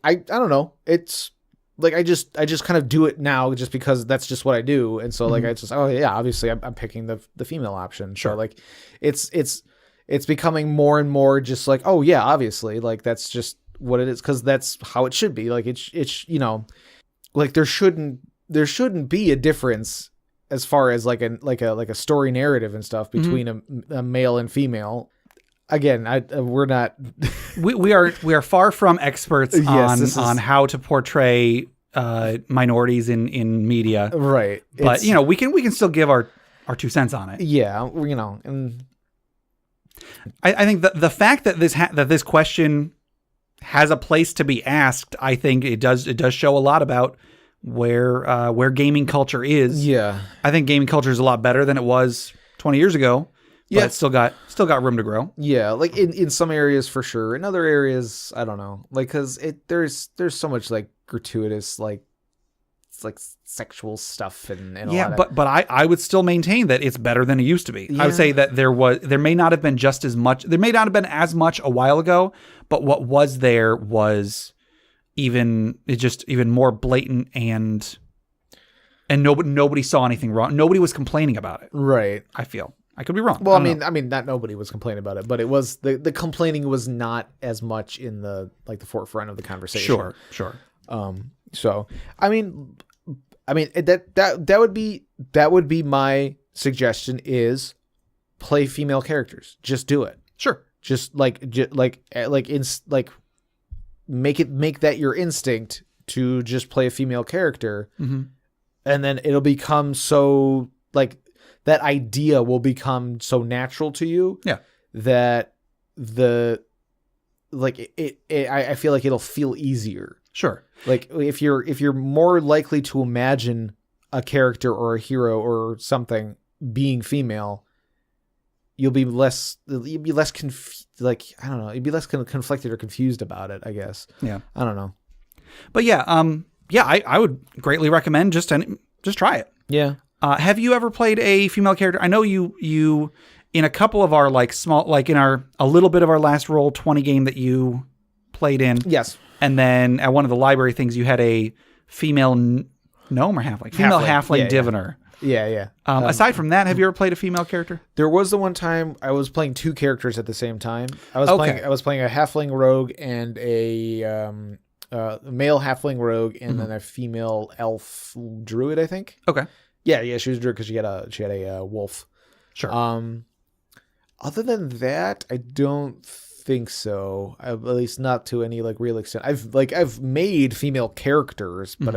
I don't know, it's like I just kind of do it now just because that's just what I do, and so like I just obviously I'm picking the female option. Sure. So like it's becoming more and more just like, oh yeah, obviously, like that's just what it is, because that's how it should be. Like it's like there shouldn't be a difference as far as like a story narrative and stuff between a male and female. Again, we're not we are far from experts on how to portray minorities in media, right? But we can still give our 2 cents on it. Yeah, and I think the fact that this question has a place to be asked, I think it does show a lot about where gaming culture is. Yeah, I think gaming culture is a lot better than it was 20 years ago. But it's still got room to grow. Yeah, like in some areas for sure. In other areas, I don't know. Like, because there's so much like gratuitous like sexual stuff and all that. But I would still maintain that it's better than it used to be. Yeah. I would say that there may not have been just as much. There may not have been as much a while ago, but what was there was even more blatant, and nobody saw anything wrong. Nobody was complaining about it. Right. I feel. I could be wrong. Well, I mean, not nobody was complaining about it, but it was the complaining was not as much in the forefront of the conversation. Sure. So I mean that would be my suggestion is play female characters. Just do it. Sure. Just make that your instinct to just play a female character, mm-hmm. and then it'll become so like that idea will become so natural to you. Yeah. That I feel like it'll feel easier. Sure. Like if you're more likely to imagine a character or a hero or something being female, you'll be less conflicted or confused about it, I guess. Yeah. I don't know. But yeah, I would greatly recommend just try it. Yeah. Have you ever played a female character? I know you in a couple of our a little bit of our last Roll20 game that you played in. Yes. And then at one of the library things, you had a female gnome or halfling? Female halfling diviner. Yeah. Aside from that, have you ever played a female character? There was the one time I was playing two characters at the same time. I was playing a halfling rogue and a male halfling rogue, and then a female elf druid, I think. Okay. Yeah, she was a druid because she had a wolf. Sure. Other than that, I don't think so. At least not to any real extent. I've made female characters, but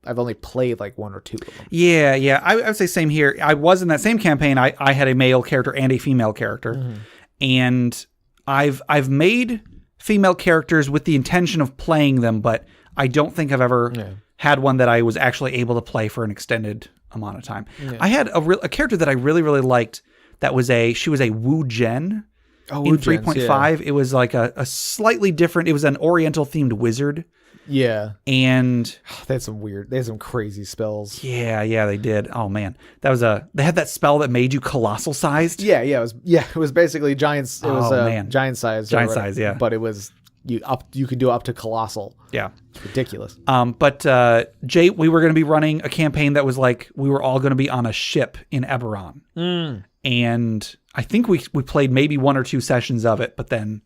I've only played one or two of them. Yeah. I would say same here. I was in that same campaign. I had a male character and a female character, and I've made female characters with the intention of playing them, but I don't think I've ever had one that I was actually able to play for an extended amount of time. Yeah. I had a character that I really, really liked. She was a Wu Gen in 3.5. Yeah. It was like a slightly different. It was an Oriental themed wizard. Yeah. And they had some crazy spells. Yeah, they did. Oh man. They had that spell that made you colossal sized. Yeah, it was basically giants. It was giant size. Giant size, yeah. But it was you could do up to colossal. Yeah. It's ridiculous. But Jay, we were going to be running a campaign that was we were all going to be on a ship in Eberron. And I think we played maybe one or two sessions of it, but then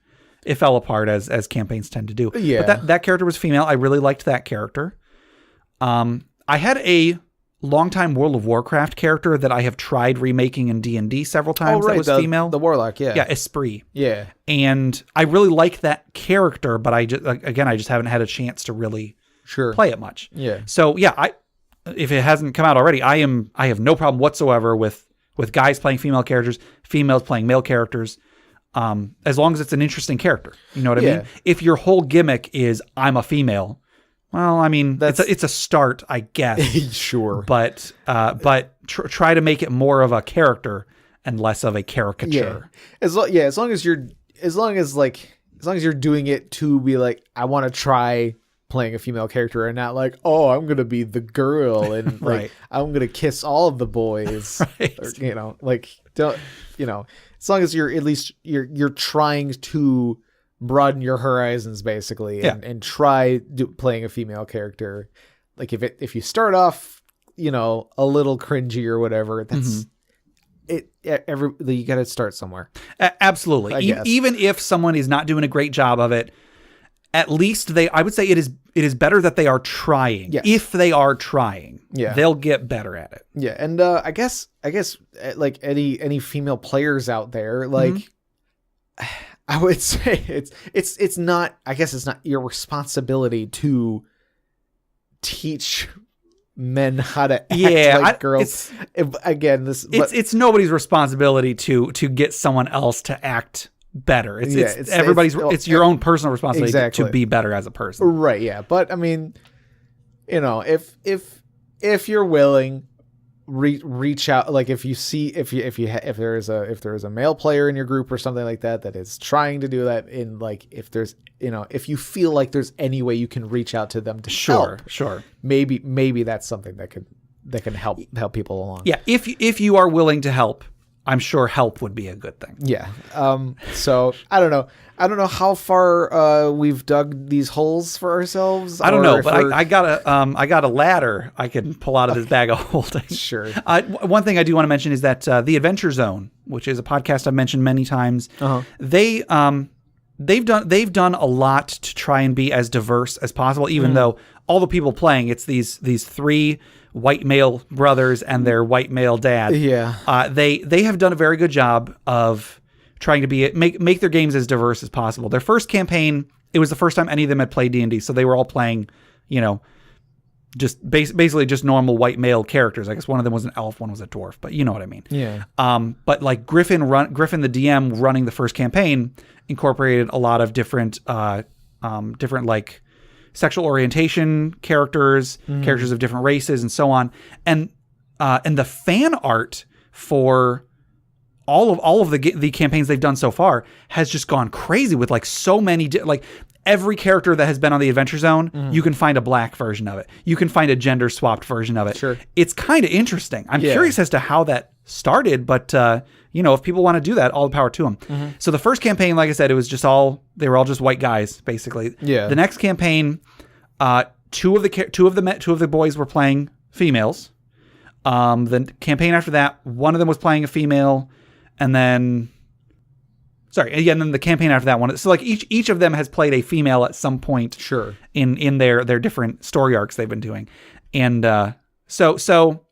it fell apart as campaigns tend to do. Yeah. But that character was female. I really liked that character. I had a longtime World of Warcraft character that I have tried remaking in D&D several times. That was female. The Warlock, yeah. Yeah, Esprit. Yeah. And I really like that character, but I just haven't had a chance to really play it much. Yeah. So yeah, if it hasn't come out already, I have no problem whatsoever with guys playing female characters, females playing male characters. As long as it's an interesting character, you know what I mean? If your whole gimmick is I'm a female, well, I mean, it's a start, I guess. Sure. But try to make it more of a character and less of a caricature. Yeah. As long as you're doing it to be I want to try playing a female character and not I'm going to be the girl and right. I'm going to kiss all of the boys. Right. Or, don't, as long as you're trying to broaden your horizons basically and try playing a female character. If you start off, a little cringy or whatever, that's you got to start somewhere. Absolutely. Even if someone is not doing a great job of it, at least I would say it is better that they are trying. Yes. If they are trying, they'll get better at it. Yeah. And I guess any female players out there, I would say it's not your responsibility to teach men how to act like girls. It's nobody's responsibility to get someone else to act better. It's your own personal responsibility to be better as a person. Right. Yeah. But I mean, if you're willing, reach out. If you see if there's a male player in your group or something like that is trying to do that, in if you feel like there's any way you can reach out to them to help. Sure. Maybe that's something that can help people along. Yeah. If you are willing to help, I'm sure help would be a good thing. Yeah. So I don't know how far we've dug these holes for ourselves. I don't know, but I got a ladder I can pull out of this bag of holding. Sure. One thing I do want to mention is that the Adventure Zone, which is a podcast I've mentioned many times, they've done a lot to try and be as diverse as possible. Even though all the people playing, it's these three white male brothers and their white male dad. Yeah. They have done a very good job of trying to make their games as diverse as possible. Their first campaign, it was the first time any of them had played D&D, so they were all playing, just basically just normal white male characters. I guess one of them was an elf, one was a dwarf, but you know what I mean. Yeah. But like Griffin, the DM running the first campaign, incorporated a lot of different like sexual orientation characters, characters of different races, and so on. And the fan art for all of the campaigns they've done so far has just gone crazy with like so many like every character that has been on the Adventure Zone, you can find a black version of it. You can find a gender swapped version of it. Sure. It's kind of interesting. I'm curious as to how that started, but if people want to do that, all the power to them. So the first campaign, like I said, they were all just white guys basically. Yeah. The next campaign, two of the boys were playing females. The campaign after that, one of them was playing a female, and then the campaign after that one. So like each of them has played a female at some point. Sure. In their different story arcs they've been doing, and so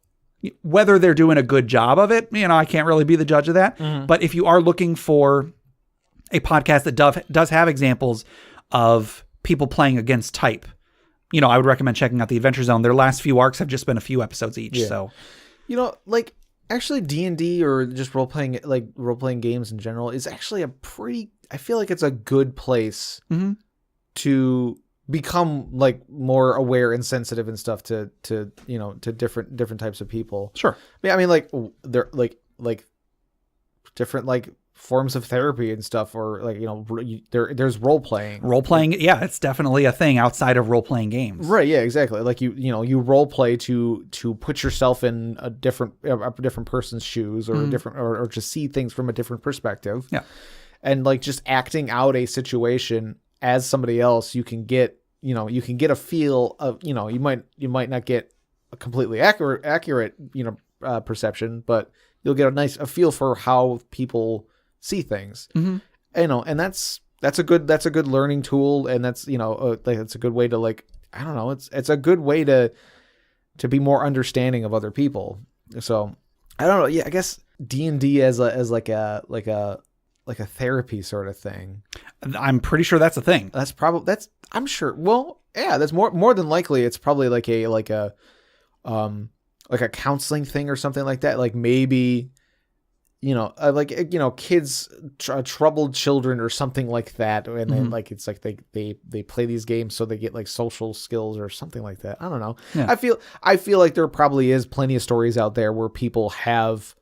whether they're doing a good job of it, I can't really be the judge of that. But if you are looking for a podcast that does have examples of people playing against type, I would recommend checking out the Adventure Zone. Their last few arcs have just been a few episodes each. Yeah. So, like actually D&D or just role-playing games in general is actually I feel like it's a good place to become like more aware and sensitive and stuff to different types of people. Sure. I mean, like they're like different like forms of therapy and stuff, or like there's role playing. Yeah, it's definitely a thing outside of role playing games. Right. Yeah. Exactly. Like you role play to put yourself in a different person's shoes, or a different or to see things from a different perspective. Yeah. And like just acting out a situation as somebody else, you can get a feel of, you might not get a completely accurate perception, but you'll get a feel for how people see things. And that's a good learning tool, and that's it's a good way to like, I don't know, it's a good way to be more understanding of other people. So I don't know, yeah, I guess D&D as a therapy sort of thing. I'm pretty sure that's a thing. I'm sure. Well, yeah, that's more than likely. It's probably like a counseling thing or something like that. Like maybe, kids, troubled children or something like that. And then like, it's like they play these games so they get like social skills or something like that. I don't know. Yeah. I feel like there probably is plenty of stories out there where people have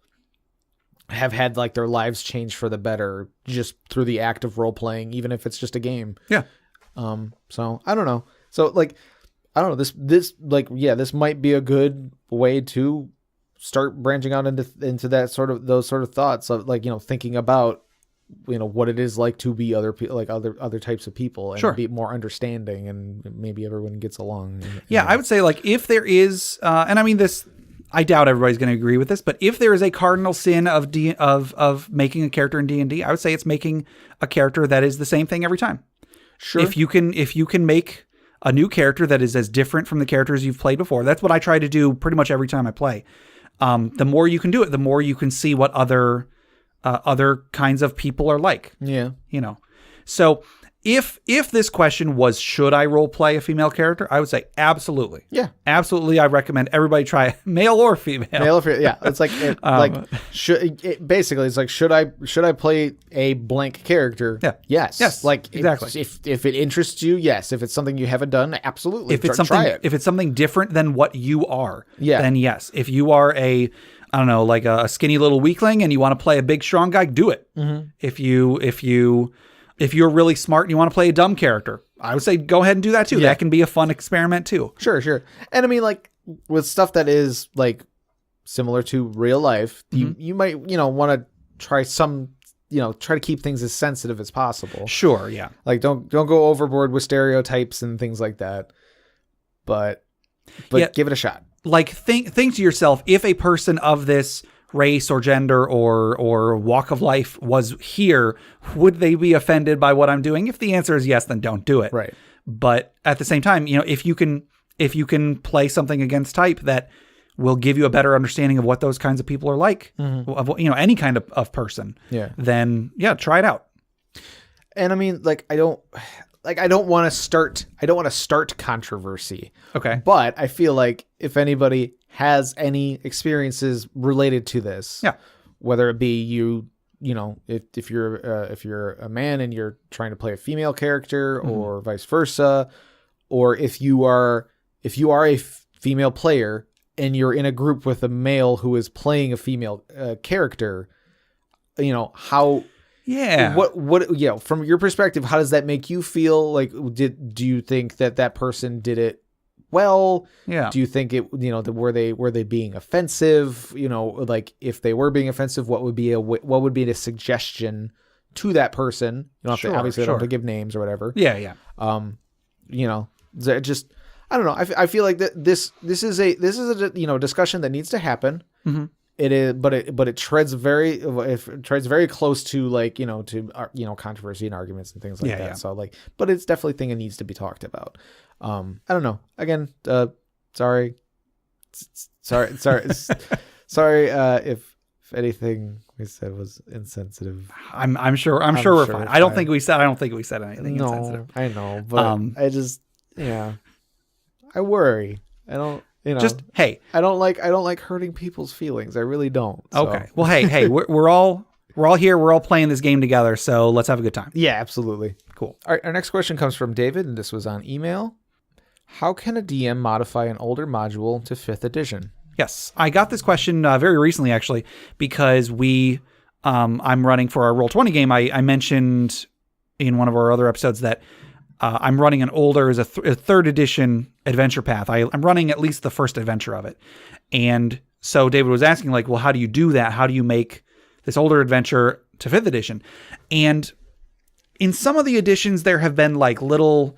had like their lives change for the better just through the act of role playing, even if it's just a game. Yeah. So I don't know. So like, I don't know, this might be a good way to start branching out into that those sort of thoughts of like, thinking about, what it is like to be other people, like other types of people, and be more understanding, and maybe everyone gets along. Yeah. I would say like if there is, and I mean this, I doubt everybody's going to agree with this, but if there is a cardinal sin of making a character in D&D, I would say it's making a character that is the same thing every time. Sure. If you can make a new character that is as different from the characters you've played before, that's what I try to do pretty much every time I play. The more you can do it, the more you can see what other kinds of people are like. Yeah. So if this question was, should I role play a female character? I would say absolutely. Yeah. Absolutely. I recommend everybody try male or female. Yeah. It's like, basically it's like, should I play a blank character? Yeah. Yes. Yes. Like exactly. If it interests you, yes. If it's something you haven't done, absolutely. If it's try it. If it's something different than what you are, yeah, then yes. If you are I don't know, like a skinny little weakling and you want to play a big strong guy, do it. If you're really smart and you want to play a dumb character, I would say go ahead and do that too. Yeah. That can be a fun experiment too. Sure. And I mean, like with stuff that is like similar to real life, you might, want to try try to keep things as sensitive as possible. Sure. Yeah. Like don't go overboard with stereotypes and things like that. But give it a shot. Like think to yourself, if a person of this race or gender or walk of life was here, would they be offended by what I'm doing? If the answer is yes, then don't do it. Right. But at the same time, if you can play something against type that will give you a better understanding of what those kinds of people are like, of any kind of person. Yeah. Then try it out. And I mean, like, I don't want to start controversy. Okay. But I feel like if anybody has any experiences related to this, whether it be if you're a man and you're trying to play a female character or vice versa, or if you are a female player and you're in a group with a male who is playing a female character, how what from your perspective, how does that make you feel? Like, do you think that person did it well? Yeah. Do you think it, were they being offensive? Like, if they were being offensive, what would be a suggestion to that person? You don't have to, obviously don't have to give names or whatever. Yeah. Just, I don't know. I feel like that this is a discussion that needs to happen. Mm-hmm. It is, but it treads very close to controversy and arguments and things like that. Yeah. So but it's definitely a thing that needs to be talked about. I don't know. Again, sorry if anything we said was insensitive. I'm sure we're fine. I don't think we said anything insensitive. I know, but I just I worry. I don't. Hey, I don't like hurting people's feelings. I really don't. So. Okay. Well, hey, we're all here. We're all playing this game together. So let's have a good time. Yeah, absolutely. Cool. All right. Our next question comes from David, and this was on email. How can a DM modify an older module to 5th edition? Yes, I got this question very recently, actually, because I'm running for our Roll20 game. I mentioned in one of our other episodes that I'm running an older, as a 3rd edition adventure path. I'm running at least the first adventure of it. And so David was asking, well, how do you do that? How do you make this older adventure to 5th edition? And in some of the editions, there have been little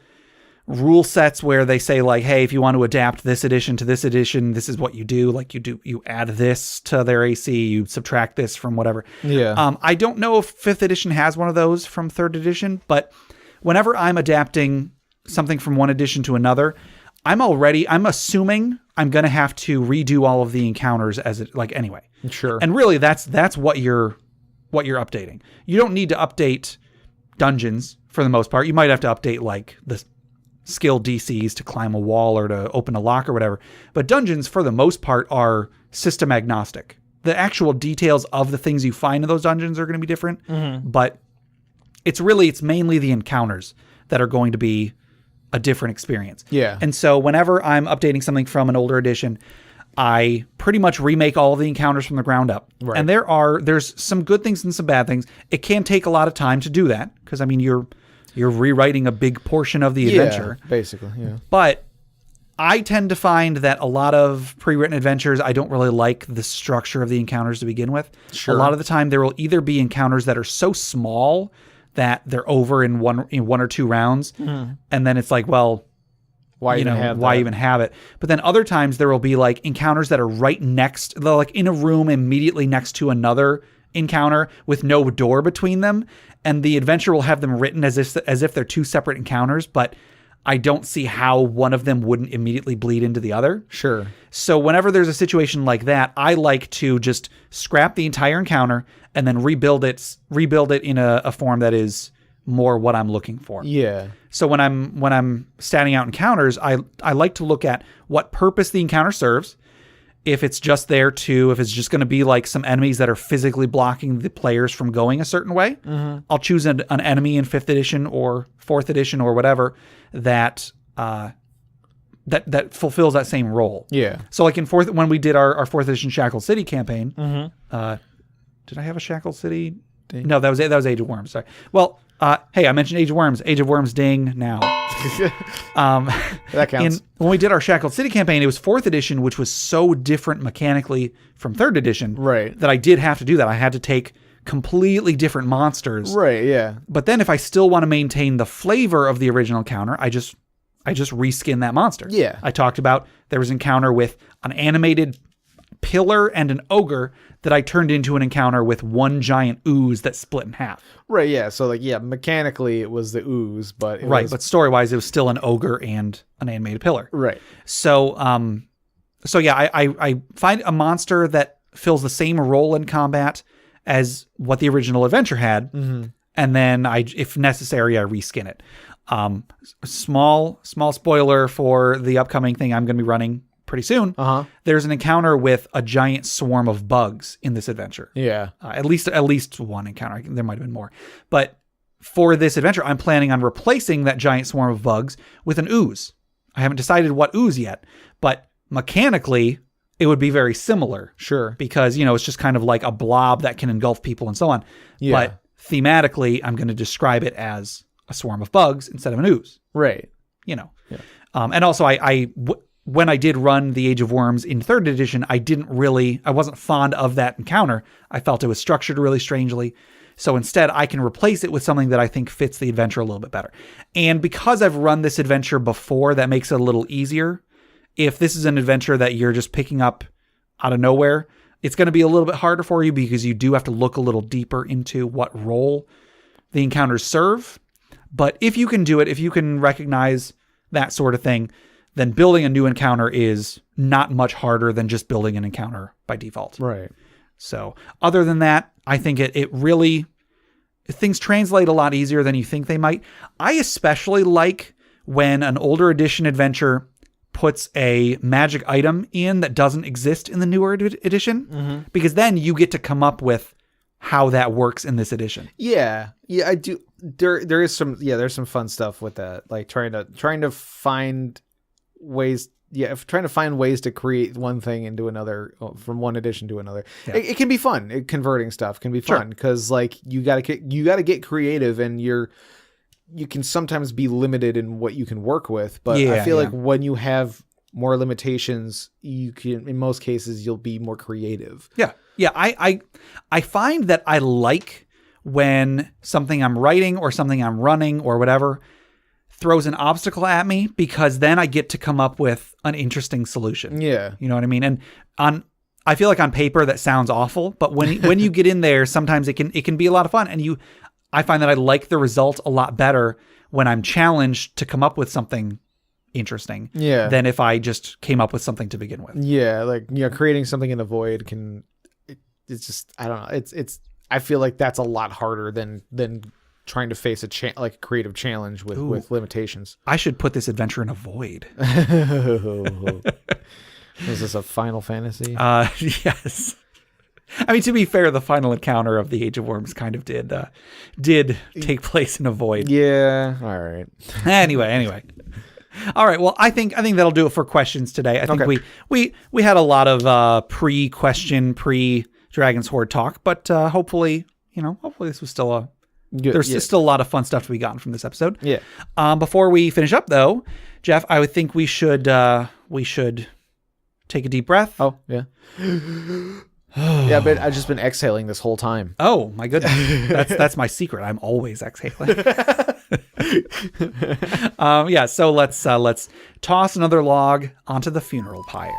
rule sets where they say hey, if you want to adapt this edition to this edition, this is what you do. You add this to their AC, you subtract this from whatever. Yeah. I don't know if 5th edition has one of those from 3rd edition, but whenever I'm adapting something from one edition to another, I'm assuming I'm going to have to redo all of the encounters anyway. Sure. And really that's what you're updating. You don't need to update dungeons for the most part. You might have to update the skill DCs to climb a wall or to open a lock or whatever. But dungeons for the most part are system agnostic. The actual details of the things you find in those dungeons are going to be different, but it's mainly the encounters that are going to be a different experience. Yeah. And so whenever I'm updating something from an older edition, I pretty much remake all of the encounters from the ground up. Right. And there's some good things and some bad things. It can take a lot of time to do that because you're rewriting a big portion of the adventure. Basically, yeah. But I tend to find that a lot of pre-written adventures, I don't really like the structure of the encounters to begin with. Sure. A lot of the time there will either be encounters that are so small that they're over in one or two rounds. Mm. And then it's why even have it? But then other times there will be encounters that are right next, in a room immediately next to another encounter with no door between them. And the adventure will have them written as if they're two separate encounters, but I don't see how one of them wouldn't immediately bleed into the other. Sure. So whenever there's a situation like that, I like to just scrap the entire encounter and then rebuild it in a form that is more what I'm looking for. Yeah. So when I'm statting out encounters, I like to look at what purpose the encounter serves. If it's just going to be some enemies that are physically blocking the players from going a certain way, I'll choose an enemy in 5th edition or 4th edition or whatever that fulfills that same role. Yeah. So in when we did our 4th edition Shackled City campaign, did I have a Shackled City? No, that was Age of Worms. Sorry. Well, hey, I mentioned Age of Worms. Age of Worms, ding now. That counts. When we did our Shackled City campaign, it was 4th edition, which was so different mechanically from 3rd edition, right? That I did have to do that. I had to take completely different monsters, right? Yeah. But then if I still want to maintain the flavor of the original encounter, I just reskin that monster. Yeah. I talked about there was an encounter with an animated pillar and an ogre that I turned into an encounter with one giant ooze that split in half. Right, yeah. So mechanically it was the ooze, but but story-wise it was still an ogre and an animated pillar. Right. So So yeah, I find a monster that fills the same role in combat as what the original adventure had, and then if necessary, I reskin it. Small spoiler for the upcoming thing I'm going to be running pretty soon. There's an encounter with a giant swarm of bugs in this adventure. Yeah. At least one encounter. There might have been more. But for this adventure, I'm planning on replacing that giant swarm of bugs with an ooze. I haven't decided what ooze yet, but mechanically, it would be very similar. Sure. Because, it's just kind of like a blob that can engulf people and so on. Yeah. But thematically, I'm going to describe it as a swarm of bugs instead of an ooze. Right. Yeah. And also, when I did run the Age of Worms in 3rd edition, I wasn't fond of that encounter. I felt it was structured really strangely. So instead, I can replace it with something that I think fits the adventure a little bit better. And because I've run this adventure before, that makes it a little easier. If this is an adventure that you're just picking up out of nowhere, it's going to be a little bit harder for you because you do have to look a little deeper into what role the encounters serve. But if you can do it, if you can recognize that sort of thing, then building a new encounter is not much harder than just building an encounter by default. Right. So other than that, I think it really, things translate a lot easier than you think they might. I especially like when an older edition adventure puts a magic item in that doesn't exist in the newer edition, because then you get to come up with how that works in this edition. Yeah, I do. There's some fun stuff with that, like trying to find ways. Yeah, trying to find ways to create one thing into another from one edition to another. Yeah. It can be fun. Converting stuff can be fun because like you gotta get creative, and you can sometimes be limited in what you can work with. But I feel like when you have more limitations, you can, in most cases, you'll be more creative. Yeah. I find that I like when something I'm writing or something I'm running or whatever throws an obstacle at me, because then I get to come up with an interesting solution. Yeah. You know what I mean? And I feel like on paper that sounds awful, but when you get in there, sometimes it can be a lot of fun. And I find that I like the result a lot better when I'm challenged to come up with something interesting than if I just came up with something to begin with. Yeah. Like, creating something in a void it's just, I don't know. I feel like that's a lot harder than trying to face a creative challenge with limitations. I should put this adventure in a void. Is this a Final Fantasy? Yes. I mean, to be fair, the final encounter of the Age of Worms kind of did take place in a void. Yeah. All right. Anyway. All right. Well, I think that'll do it for questions today. I think we had a lot of pre-Dragon's Horde talk, but hopefully this was still there's still a lot of fun stuff to be gotten from this episode. Yeah. Before we finish up, though, Jeff, I would think we should take a deep breath. Oh, yeah. Yeah, but I've just been exhaling this whole time. Oh my goodness, that's my secret. I'm always exhaling. So let's toss another log onto the funeral pyre.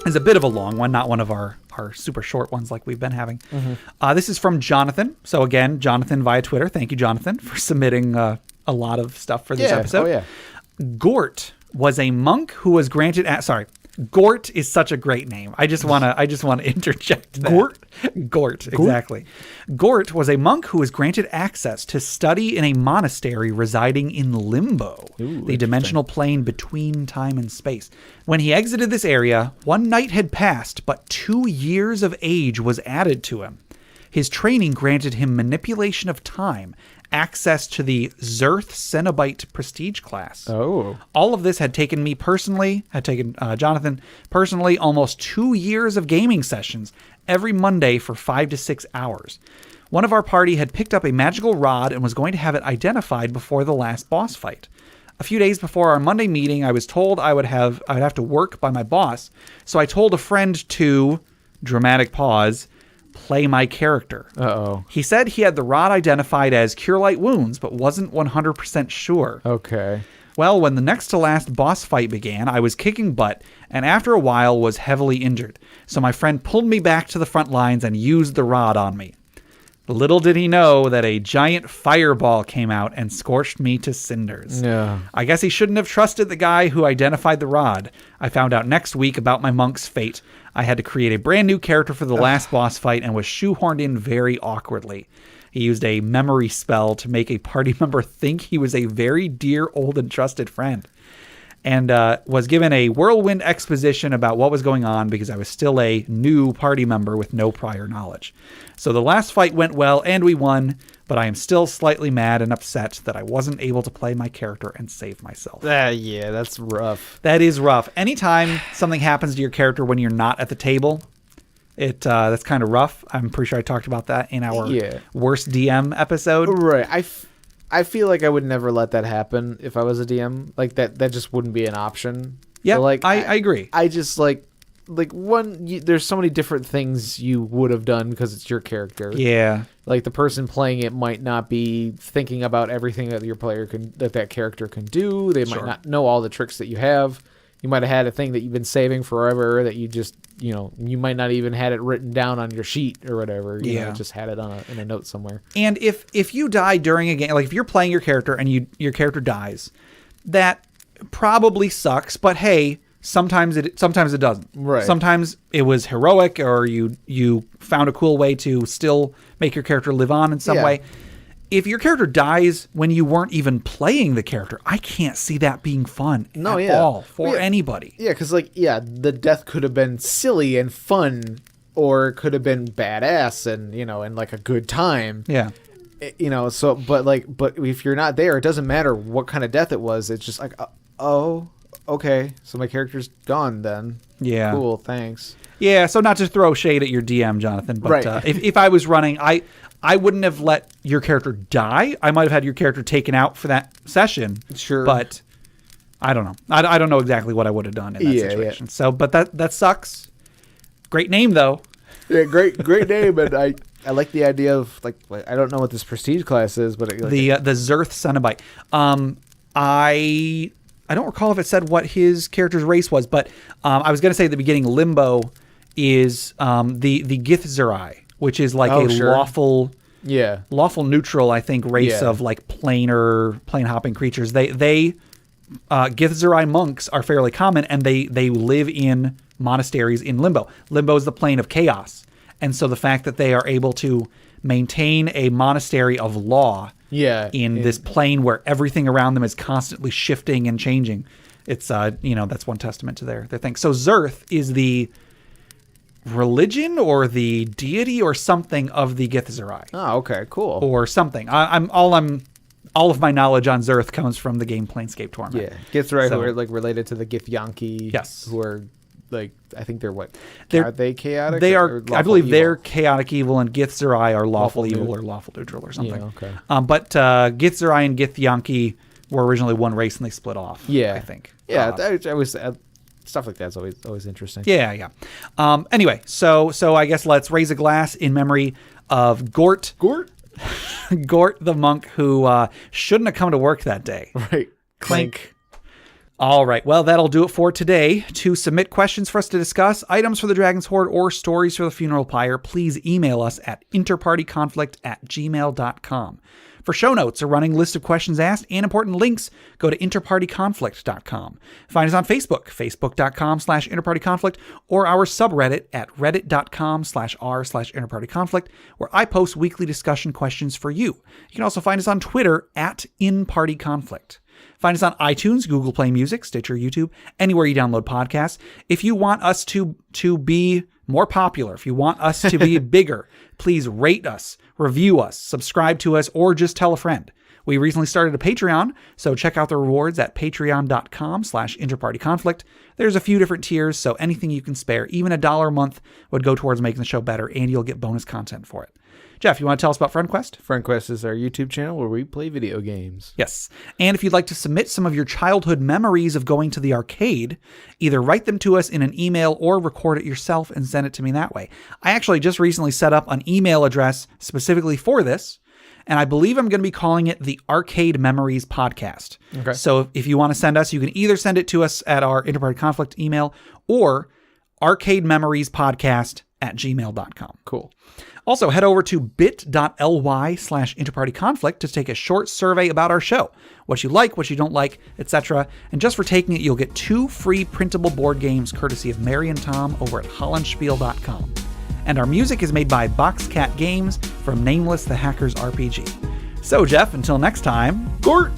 It's a bit of a long one, not one of our super short ones like we've been having. This is from Jonathan. So again, Jonathan via Twitter. Thank you, Jonathan, for submitting a lot of stuff for this episode. Oh yeah. Gort was a monk who was granted. Gort is such a great name. I just want to interject that. Gort, exactly. Gort was a monk who was granted access to study in a monastery residing in Limbo, the dimensional plane between time and space. When he exited this area, 1 night had passed, but 2 years of age was added to him. His training granted him manipulation of time, access to the Zerth Cenobite prestige class. Oh. All of this had taken Jonathan personally almost 2 years of gaming sessions every Monday for 5 to 6 hours. One of our party had picked up a magical rod and was going to have it identified before the last boss fight. A few days before our Monday meeting, I was told I would have to work by my boss, so I told a friend to, dramatic pause, play my character. Uh-oh. He said he had the rod identified as Cure Light Wounds, but wasn't 100% sure. Okay. Well, when the next to last boss fight began, I was kicking butt, and after a while was heavily injured. So my friend pulled me back to the front lines and used the rod on me. Little did he know that a giant fireball came out and scorched me to cinders. Yeah. I guess he shouldn't have trusted the guy who identified the rod. I found out next week about my monk's fate. I had to create a brand new character for the last boss fight and was shoehorned in very awkwardly. He used a memory spell to make a party member think he was a very dear, old, and trusted friend. And was given a whirlwind exposition about what was going on because I was still a new party member with no prior knowledge. So the last fight went well and we won, but I am still slightly mad and upset that I wasn't able to play my character and save myself. Yeah, that's rough. That is rough. Anytime something happens to your character when you're not at the table, that's kind of rough. I'm pretty sure I talked about that in our worst DM episode. Right. I feel like I would never let that happen if I was a DM. Like that just wouldn't be an option. Yeah, so like I agree. I just there's so many different things you would have done because it's your character. Yeah. Like the person playing it might not be thinking about everything that your player that character can do. They might not know all the tricks that you have. You might have had a thing that you've been saving forever that you just, you might not even had it written down on your sheet or whatever. You know, just had it in a note somewhere. And if you die during a game, like if you're playing your character and your character dies, that probably sucks. But hey, sometimes it doesn't. Right. Sometimes it was heroic, or you found a cool way to still make your character live on in some way. If your character dies when you weren't even playing the character, I can't see that being fun at all for anybody. Yeah, because the death could have been silly and fun, or it could have been badass and like a good time. Yeah. So but if you're not there, it doesn't matter what kind of death it was. It's just like, oh, okay, so my character's gone then. Yeah. Cool, thanks. Yeah, so not to throw shade at your DM, Jonathan, but if I was running, I wouldn't have let your character die. I might have had your character taken out for that session. Sure. But I don't know. I don't know exactly what I would have done in that situation. Yeah. So, but that sucks. Great name, though. Yeah, great name. And I like the idea of, I don't know what this prestige class is, but... the Zerth Cenobite. I don't recall if it said what his character's race was, but I was going to say at the beginning, Limbo is the Githzerai, which is like lawful neutral, I think, race of like plane hopping creatures. They Githzerai monks are fairly common, and they live in monasteries in Limbo. Limbo is the plane of chaos, and so the fact that they are able to maintain a monastery of law in this plane where everything around them is constantly shifting and changing, it's that's one testament to their thing. So Zerth is the religion or the deity or something of the Githzerai. Oh, okay, cool. Or something. All of my knowledge on Zerth comes from the game Planescape Torment. Yeah, Githzerai, who are like related to the Githyanki. Yes. Who are like, I think they're what? Are they chaotic? They are. I believe they're chaotic evil, and Githzerai are lawful evil or lawful neutral or something. Yeah, okay. But Githzerai and Githyanki were originally one race, and they split off. Yeah, I think. Yeah, I was. Stuff like that's always interesting. Yeah. Anyway, so I guess let's raise a glass in memory of Gort. Gort the monk who shouldn't have come to work that day. Right. Clink. All right. Well, that'll do it for today. To submit questions for us to discuss, items for the Dragon's Hoard, or stories for the Funeral Pyre, please email us at interpartyconflict@gmail.com. For show notes, a running list of questions asked, and important links, go to interpartyconflict.com. Find us on Facebook, facebook.com/interpartyconflict, or our subreddit at reddit.com/r/interpartyconflict, where I post weekly discussion questions for you. You can also find us on Twitter at InPartyConflict. Find us on iTunes, Google Play Music, Stitcher, YouTube, anywhere you download podcasts. If you want us to be more popular, if you want us to be bigger, please rate us, review us, subscribe to us, or just tell a friend. We recently started a Patreon, so check out the rewards at patreon.com/interpartyconflict. There's a few different tiers, so anything you can spare, even $1 a month, would go towards making the show better, and you'll get bonus content for it. Jeff, you want to tell us about FriendQuest? FriendQuest is our YouTube channel where we play video games. Yes. And if you'd like to submit some of your childhood memories of going to the arcade, either write them to us in an email or record it yourself and send it to me that way. I actually just recently set up an email address specifically for this, and I believe I'm going to be calling it the Arcade Memories Podcast. Okay. So if you want to send us, you can either send it to us at our InterPartyConflict email or arcadememoriespodcast@gmail.com. @gmail.com. Cool. Also, head over to bit.ly/interpartyconflict to take a short survey about our show, what you like, what you don't like, etc. And just for taking it, you'll get 2 free printable board games courtesy of Mary and Tom over at hollandspiel.com. And our music is made by Boxcat Games from Nameless the Hacker's RPG. So, Jeff, until next time, Gort!